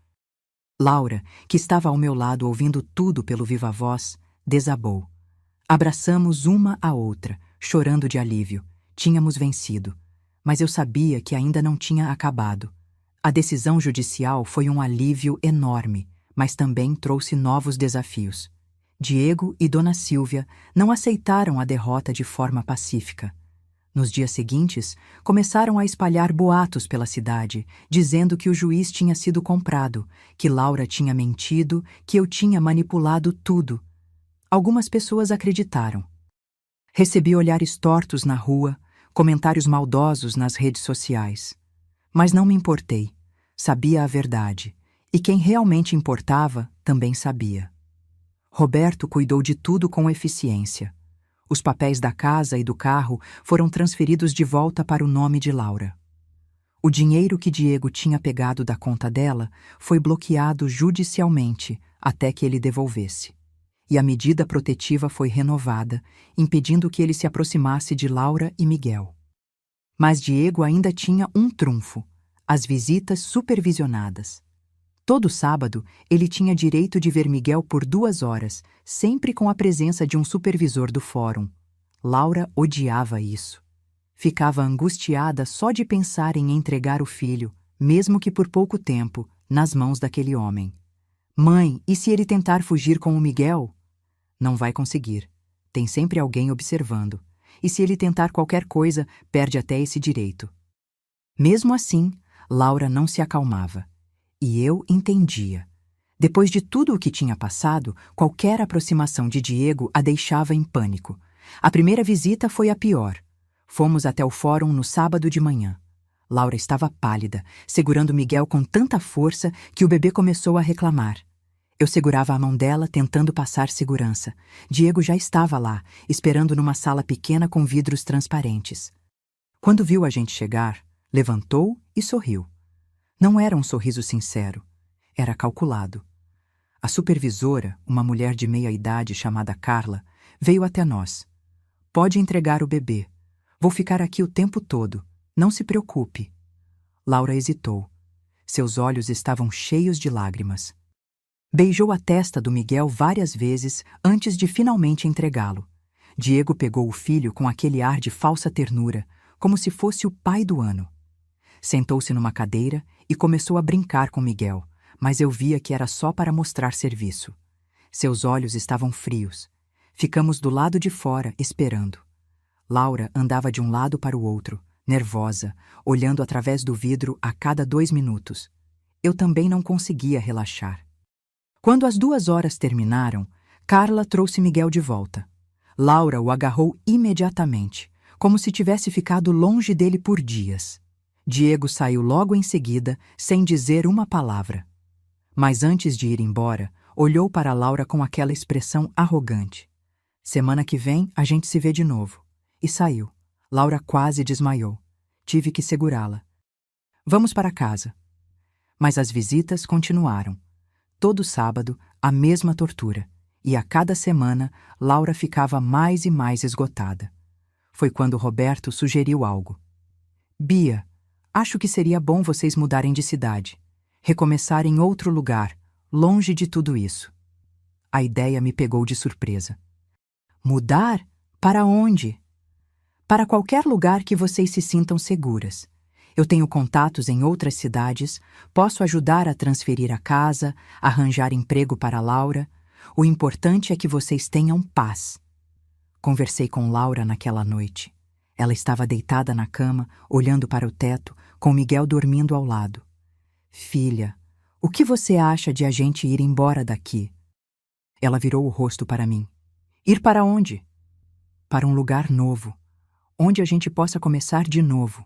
Laura, que estava ao meu lado ouvindo tudo pelo viva-voz, desabou. Abraçamos uma a outra, chorando de alívio. Tínhamos vencido. Mas eu sabia que ainda não tinha acabado. A decisão judicial foi um alívio enorme, mas também trouxe novos desafios. Diego e Dona Silvia não aceitaram a derrota de forma pacífica. Nos dias seguintes, começaram a espalhar boatos pela cidade, dizendo que o juiz tinha sido comprado, que Laura tinha mentido, que eu tinha manipulado tudo. Algumas pessoas acreditaram. Recebi olhares tortos na rua, comentários maldosos nas redes sociais. Mas não me importei. Sabia a verdade. E quem realmente importava também sabia. Roberto cuidou de tudo com eficiência. Os papéis da casa e do carro foram transferidos de volta para o nome de Laura. O dinheiro que Diego tinha pegado da conta dela foi bloqueado judicialmente até que ele devolvesse. E a medida protetiva foi renovada, impedindo que ele se aproximasse de Laura e Miguel. Mas Diego ainda tinha um trunfo: as visitas supervisionadas. Todo sábado, ele tinha direito de ver Miguel por 2 horas, sempre com a presença de um supervisor do fórum. Laura odiava isso. Ficava angustiada só de pensar em entregar o filho, mesmo que por pouco tempo, nas mãos daquele homem. Mãe, e se ele tentar fugir com o Miguel? Não vai conseguir. Tem sempre alguém observando. E se ele tentar qualquer coisa, perde até esse direito. Mesmo assim, Laura não se acalmava. E eu entendia. Depois de tudo o que tinha passado, qualquer aproximação de Diego a deixava em pânico. A primeira visita foi a pior. Fomos até o fórum no sábado de manhã. Laura estava pálida, segurando Miguel com tanta força que o bebê começou a reclamar. Eu segurava a mão dela, tentando passar segurança. Diego já estava lá, esperando numa sala pequena com vidros transparentes. Quando viu a gente chegar, levantou e sorriu. Não era um sorriso sincero, era calculado. A supervisora, uma mulher de meia-idade chamada Carla, veio até nós. Pode entregar o bebê. Vou ficar aqui o tempo todo. Não se preocupe. Laura hesitou. Seus olhos estavam cheios de lágrimas. Beijou a testa do Miguel várias vezes antes de finalmente entregá-lo. Diego pegou o filho com aquele ar de falsa ternura, como se fosse o pai do ano. Sentou-se numa cadeira e começou a brincar com Miguel, mas eu via que era só para mostrar serviço. Seus olhos estavam frios. Ficamos do lado de fora, esperando. Laura andava de um lado para o outro, nervosa, olhando através do vidro a cada 2 minutos. Eu também não conseguia relaxar. Quando as 2 horas terminaram, Carla trouxe Miguel de volta. Laura o agarrou imediatamente, como se tivesse ficado longe dele por dias. Diego saiu logo em seguida, sem dizer uma palavra. Mas antes de ir embora, olhou para Laura com aquela expressão arrogante. Semana que vem, a gente se vê de novo. e saiu. Laura quase desmaiou. Tive que segurá-la. Vamos para casa. Mas as visitas continuaram. Todo sábado, a mesma tortura. E a cada semana, Laura ficava mais e mais esgotada. Foi quando Roberto sugeriu algo. Bia, acho que seria bom vocês mudarem de cidade. Recomeçar em outro lugar, longe de tudo isso. A ideia me pegou de surpresa. Mudar? Para onde? Para qualquer lugar que vocês se sintam seguras. Eu tenho contatos em outras cidades, posso ajudar a transferir a casa, arranjar emprego para Laura. O importante é que vocês tenham paz. Conversei com Laura naquela noite. Ela estava deitada na cama, olhando para o teto, com Miguel dormindo ao lado. Filha, o que você acha de a gente ir embora daqui? Ela virou o rosto para mim. Ir para onde? Para um lugar novo, onde a gente possa começar de novo.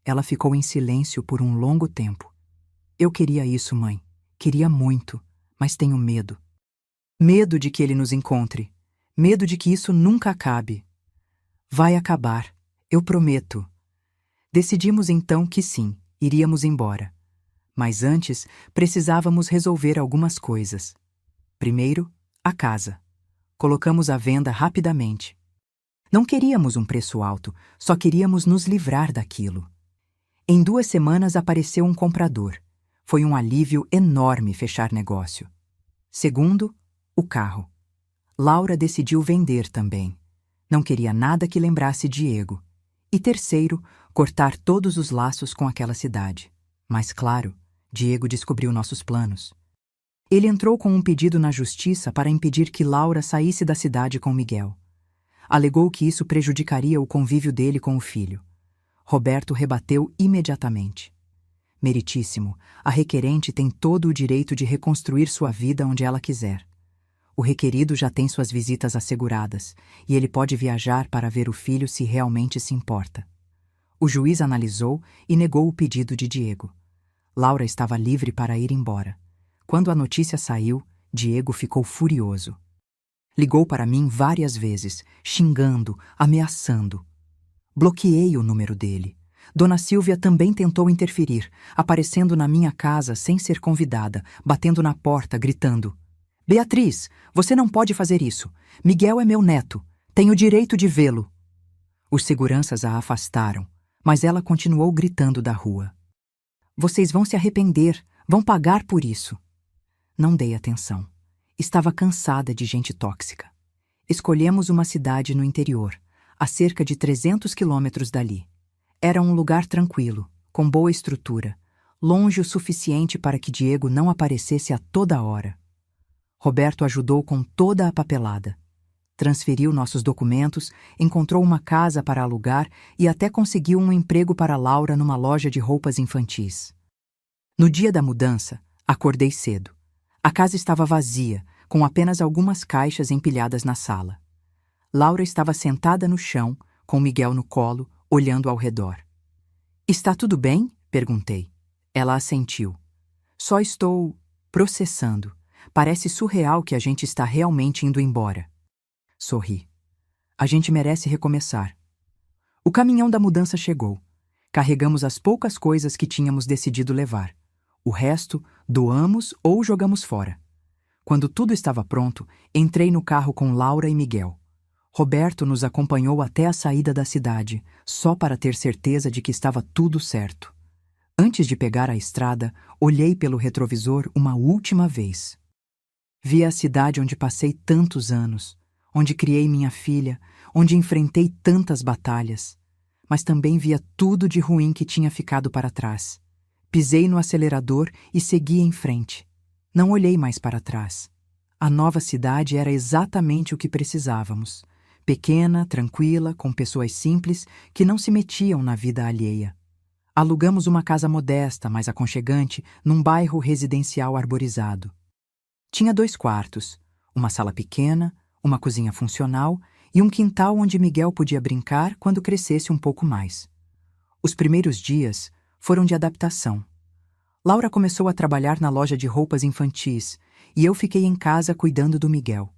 Ela ficou em silêncio por um longo tempo. Eu queria isso, mãe. Queria muito, mas tenho medo. Medo de que ele nos encontre. Medo de que isso nunca acabe. Vai acabar, eu prometo. Decidimos então que sim, iríamos embora. Mas antes, precisávamos resolver algumas coisas. Primeiro, a casa. Colocamos à venda rapidamente. Não queríamos um preço alto, só queríamos nos livrar daquilo. Em 2 semanas apareceu um comprador. Foi um alívio enorme fechar negócio. Segundo, o carro. Laura decidiu vender também. Não queria nada que lembrasse Diego. E terceiro, cortar todos os laços com aquela cidade. Mas claro, Diego descobriu nossos planos. Ele entrou com um pedido na justiça para impedir que Laura saísse da cidade com Miguel. Alegou que isso prejudicaria o convívio dele com o filho. Roberto rebateu imediatamente. Meritíssimo, a requerente tem todo o direito de reconstruir sua vida onde ela quiser. O requerido já tem suas visitas asseguradas e ele pode viajar para ver o filho se realmente se importa. O juiz analisou e negou o pedido de Diego. Laura estava livre para ir embora. Quando a notícia saiu, Diego ficou furioso. Ligou para mim várias vezes, xingando, ameaçando. Bloqueei o número dele. Dona Silvia também tentou interferir, aparecendo na minha casa sem ser convidada, batendo na porta, gritando: Beatriz, você não pode fazer isso. Miguel é meu neto. Tenho direito de vê-lo. Os seguranças a afastaram, mas ela continuou gritando da rua. Vocês vão se arrepender, vão pagar por isso. Não dei atenção. Estava cansada de gente tóxica. Escolhemos uma cidade no interior, a cerca de 300 quilômetros dali. Era um lugar tranquilo, com boa estrutura, longe o suficiente para que Diego não aparecesse a toda hora. Roberto ajudou com toda a papelada. Transferiu nossos documentos, encontrou uma casa para alugar e até conseguiu um emprego para Laura numa loja de roupas infantis. No dia da mudança, acordei cedo. A casa estava vazia, com apenas algumas caixas empilhadas na sala. Laura estava sentada no chão, com Miguel no colo, olhando ao redor. Está tudo bem? Perguntei. Ela assentiu. Só estou processando. Parece surreal que a gente está realmente indo embora. Sorri. A gente merece recomeçar. O caminhão da mudança chegou. Carregamos as poucas coisas que tínhamos decidido levar. O resto, doamos ou jogamos fora. Quando tudo estava pronto, entrei no carro com Laura e Miguel. Roberto nos acompanhou até a saída da cidade, só para ter certeza de que estava tudo certo. Antes de pegar a estrada, olhei pelo retrovisor uma última vez. Vi a cidade onde passei tantos anos, onde criei minha filha, onde enfrentei tantas batalhas. Mas também via tudo de ruim que tinha ficado para trás. Pisei no acelerador e segui em frente. Não olhei mais para trás. A nova cidade era exatamente o que precisávamos. Pequena, tranquila, com pessoas simples que não se metiam na vida alheia. Alugamos uma casa modesta, mas aconchegante, num bairro residencial arborizado. Tinha 2 quartos, uma sala pequena, uma cozinha funcional e um quintal onde Miguel podia brincar quando crescesse um pouco mais. Os primeiros dias foram de adaptação. Laura começou a trabalhar na loja de roupas infantis e eu fiquei em casa cuidando do Miguel.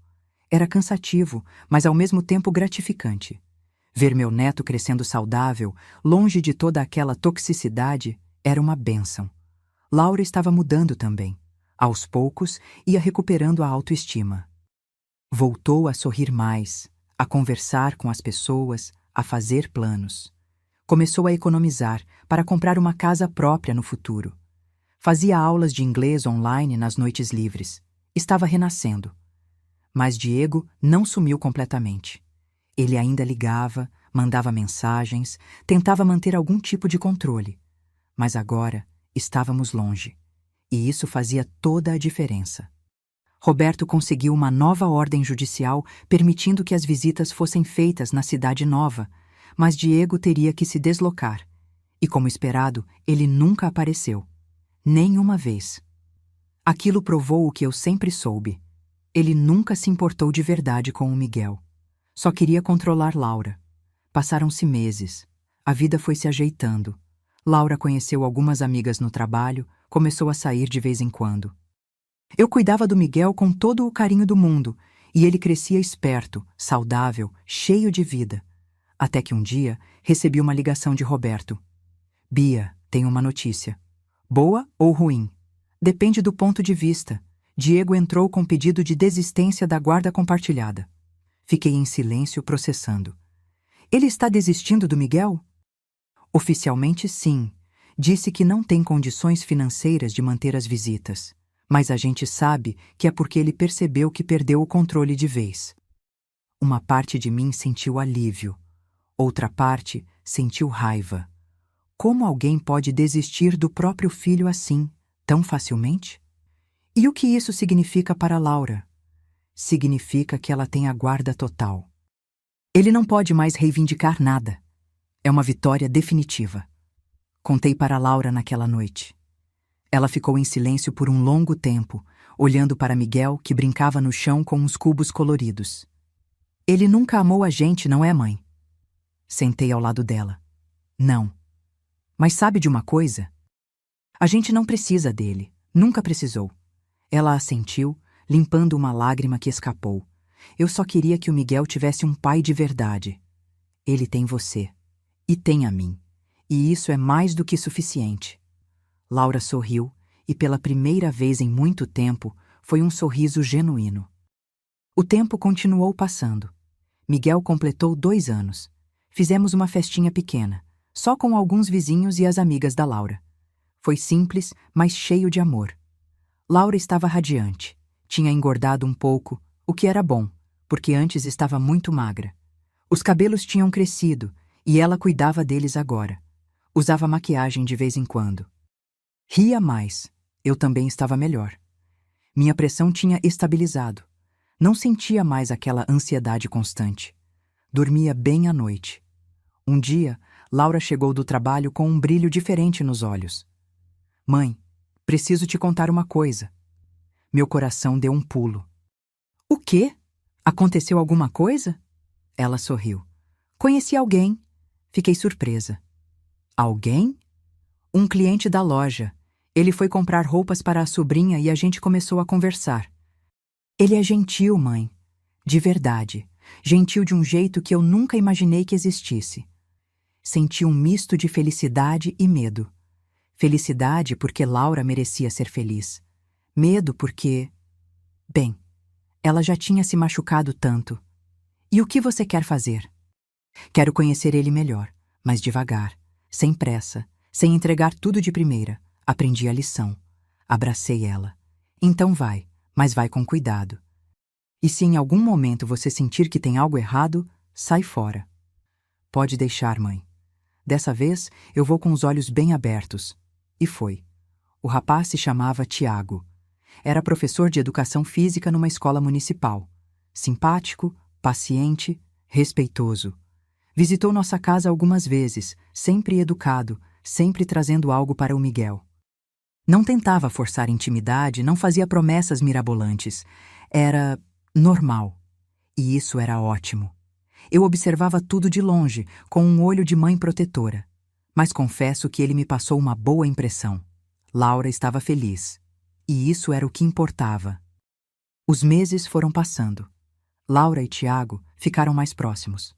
Era cansativo, mas ao mesmo tempo gratificante. Ver meu neto crescendo saudável, longe de toda aquela toxicidade, era uma bênção. Laura estava mudando também. Aos poucos, ia recuperando a autoestima. Voltou a sorrir mais, a conversar com as pessoas, a fazer planos. Começou a economizar para comprar uma casa própria no futuro. Fazia aulas de inglês online nas noites livres. Estava renascendo. Mas Diego não sumiu completamente. Ele ainda ligava, mandava mensagens, tentava manter algum tipo de controle. Mas agora estávamos longe. E isso fazia toda a diferença. Roberto conseguiu uma nova ordem judicial permitindo que as visitas fossem feitas na cidade nova, mas Diego teria que se deslocar. E, como esperado, ele nunca apareceu. Nem uma vez. Aquilo provou o que eu sempre soube. Ele nunca se importou de verdade com o Miguel. Só queria controlar Laura. Passaram-se meses. A vida foi se ajeitando. Laura conheceu algumas amigas no trabalho, começou a sair de vez em quando. Eu cuidava do Miguel com todo o carinho do mundo, e ele crescia esperto, saudável, cheio de vida. Até que um dia recebi uma ligação de Roberto. Bia, tenho uma notícia. Boa ou ruim? Depende do ponto de vista. Diego entrou com pedido de desistência da guarda compartilhada. Fiquei em silêncio processando. Ele está desistindo do Miguel? Oficialmente, sim. Disse que não tem condições financeiras de manter as visitas. Mas a gente sabe que é porque ele percebeu que perdeu o controle de vez. Uma parte de mim sentiu alívio. Outra parte sentiu raiva. Como alguém pode desistir do próprio filho assim, tão facilmente? E o que isso significa para Laura? Significa que ela tem a guarda total. Ele não pode mais reivindicar nada. É uma vitória definitiva. Contei para Laura naquela noite. Ela ficou em silêncio por um longo tempo, olhando para Miguel, que brincava no chão com uns cubos coloridos. Ele nunca amou a gente, não é, mãe? Sentei ao lado dela. Não. Mas sabe de uma coisa? A gente não precisa dele. Nunca precisou. Ela assentiu, limpando uma lágrima que escapou. Eu só queria que o Miguel tivesse um pai de verdade. Ele tem você. E tem a mim. E isso é mais do que suficiente. Laura sorriu, e pela primeira vez em muito tempo, foi um sorriso genuíno. O tempo continuou passando. Miguel completou 2 anos. Fizemos uma festinha pequena, só com alguns vizinhos e as amigas da Laura. Foi simples, mas cheio de amor. Laura estava radiante. Tinha engordado um pouco, o que era bom, porque antes estava muito magra. Os cabelos tinham crescido, e ela cuidava deles agora. Usava maquiagem de vez em quando. Ria mais. Eu também estava melhor. Minha pressão tinha estabilizado. Não sentia mais aquela ansiedade constante. Dormia bem à noite. Um dia, Laura chegou do trabalho com um brilho diferente nos olhos. Mãe, preciso te contar uma coisa. Meu coração deu um pulo. O quê? Aconteceu alguma coisa? Ela sorriu. Conheci alguém. Fiquei surpresa. Alguém? Um cliente da loja. Ele foi comprar roupas para a sobrinha e a gente começou a conversar. Ele é gentil, mãe. De verdade. Gentil de um jeito que eu nunca imaginei que existisse. Senti um misto de felicidade e medo. Felicidade porque Laura merecia ser feliz. Medo porque... Bem, ela já tinha se machucado tanto. E o que você quer fazer? Quero conhecer ele melhor, mas devagar, sem pressa, sem entregar tudo de primeira. Aprendi a lição. Abracei ela. Então vai, mas vai com cuidado. E se em algum momento você sentir que tem algo errado, sai fora. Pode deixar, mãe. Dessa vez, eu vou com os olhos bem abertos. E foi. O rapaz se chamava Tiago. Era professor de educação física numa escola municipal. Simpático, paciente, respeitoso. Visitou nossa casa algumas vezes, sempre educado, sempre trazendo algo para o Miguel. Não tentava forçar intimidade, não fazia promessas mirabolantes. Era normal. E isso era ótimo. Eu observava tudo de longe, com um olho de mãe protetora. Mas confesso que ele me passou uma boa impressão. Laura estava feliz. E isso era o que importava. Os meses foram passando. Laura e Tiago ficaram mais próximos.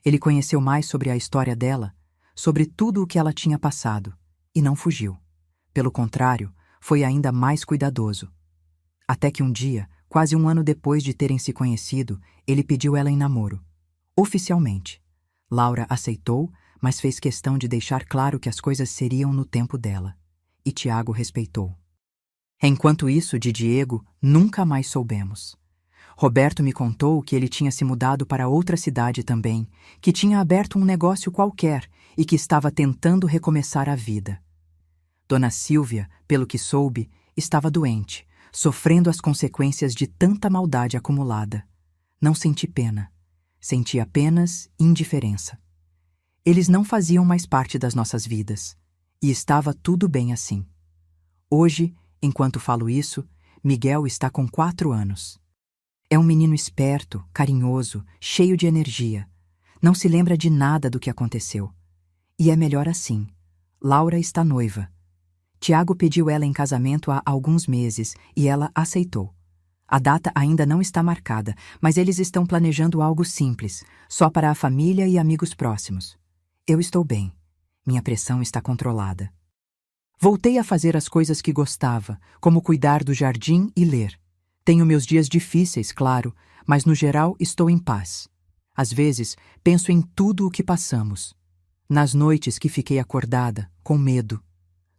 Ele conheceu mais sobre a história dela, sobre tudo o que ela tinha passado, e não fugiu. Pelo contrário, foi ainda mais cuidadoso. Até que um dia, quase um ano depois de terem se conhecido, ele pediu ela em namoro. Oficialmente. Laura aceitou, mas fez questão de deixar claro que as coisas seriam no tempo dela. E Tiago respeitou. Enquanto isso, de Diego, nunca mais soubemos. Roberto me contou que ele tinha se mudado para outra cidade também, que tinha aberto um negócio qualquer e que estava tentando recomeçar a vida. Dona Silvia, pelo que soube, estava doente, sofrendo as consequências de tanta maldade acumulada. Não senti pena. Senti apenas indiferença. Eles não faziam mais parte das nossas vidas, e estava tudo bem assim. Hoje, enquanto falo isso, Miguel está com 4 anos. É um menino esperto, carinhoso, cheio de energia. Não se lembra de nada do que aconteceu. E é melhor assim. Laura está noiva. Tiago pediu ela em casamento há alguns meses e ela aceitou. A data ainda não está marcada, mas eles estão planejando algo simples, só para a família e amigos próximos. Eu estou bem. Minha pressão está controlada. Voltei a fazer as coisas que gostava, como cuidar do jardim e ler. Tenho meus dias difíceis, claro, mas no geral estou em paz. Às vezes, penso em tudo o que passamos. Nas noites que fiquei acordada, com medo.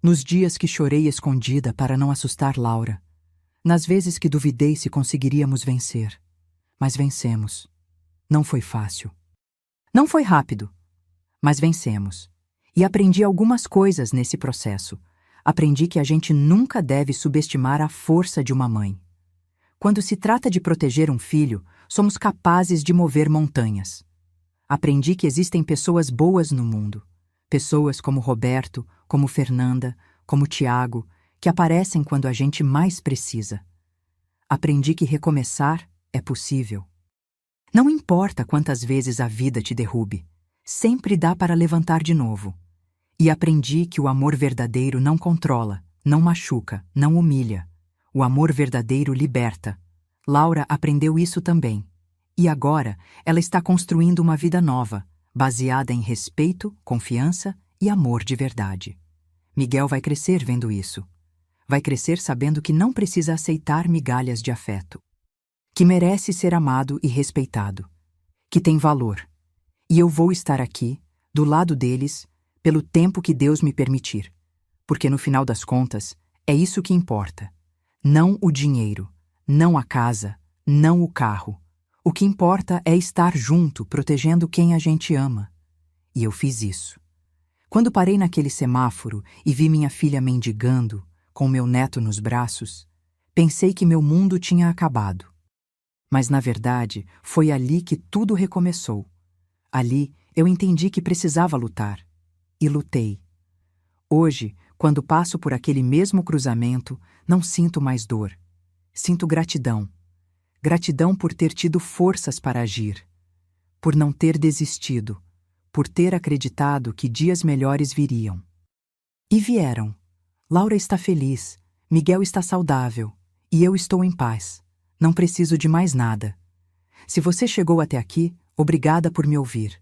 Nos dias que chorei escondida para não assustar Laura. Nas vezes que duvidei se conseguiríamos vencer. Mas vencemos. Não foi fácil. Não foi rápido. Mas vencemos. E aprendi algumas coisas nesse processo. Aprendi que a gente nunca deve subestimar a força de uma mãe. Quando se trata de proteger um filho, somos capazes de mover montanhas. Aprendi que existem pessoas boas no mundo. Pessoas como Roberto, como Fernanda, como Tiago, que aparecem quando a gente mais precisa. Aprendi que recomeçar é possível. Não importa quantas vezes a vida te derrube, sempre dá para levantar de novo. E aprendi que o amor verdadeiro não controla, não machuca, não humilha. O amor verdadeiro liberta. Laura aprendeu isso também. E agora ela está construindo uma vida nova, baseada em respeito, confiança e amor de verdade. Miguel vai crescer vendo isso. Vai crescer sabendo que não precisa aceitar migalhas de afeto. Que merece ser amado e respeitado. Que tem valor. E eu vou estar aqui, do lado deles, pelo tempo que Deus me permitir. Porque no final das contas, é isso que importa. Não o dinheiro, não a casa, não o carro. O que importa é estar junto, protegendo quem a gente ama. E eu fiz isso. Quando parei naquele semáforo e vi minha filha mendigando, com meu neto nos braços, pensei que meu mundo tinha acabado. Mas, na verdade, foi ali que tudo recomeçou. Ali, eu entendi que precisava lutar. E lutei. Hoje, quando passo por aquele mesmo cruzamento, não sinto mais dor. Sinto gratidão. Gratidão por ter tido forças para agir. Por não ter desistido. Por ter acreditado que dias melhores viriam. E vieram. Laura está feliz, Miguel está saudável, e eu estou em paz. Não preciso de mais nada. Se você chegou até aqui, obrigada por me ouvir.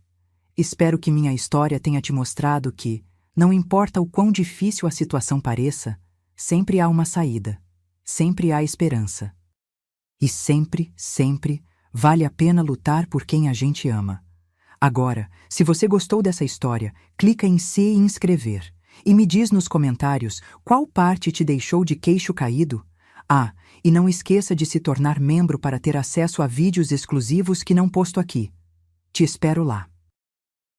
Espero que minha história tenha te mostrado que, não importa o quão difícil a situação pareça, sempre há uma saída, sempre há esperança. E sempre, sempre, vale a pena lutar por quem a gente ama. Agora, se você gostou dessa história, clica em se inscrever. E me diz nos comentários qual parte te deixou de queixo caído. Ah, e não esqueça de se tornar membro para ter acesso a vídeos exclusivos que não posto aqui. Te espero lá.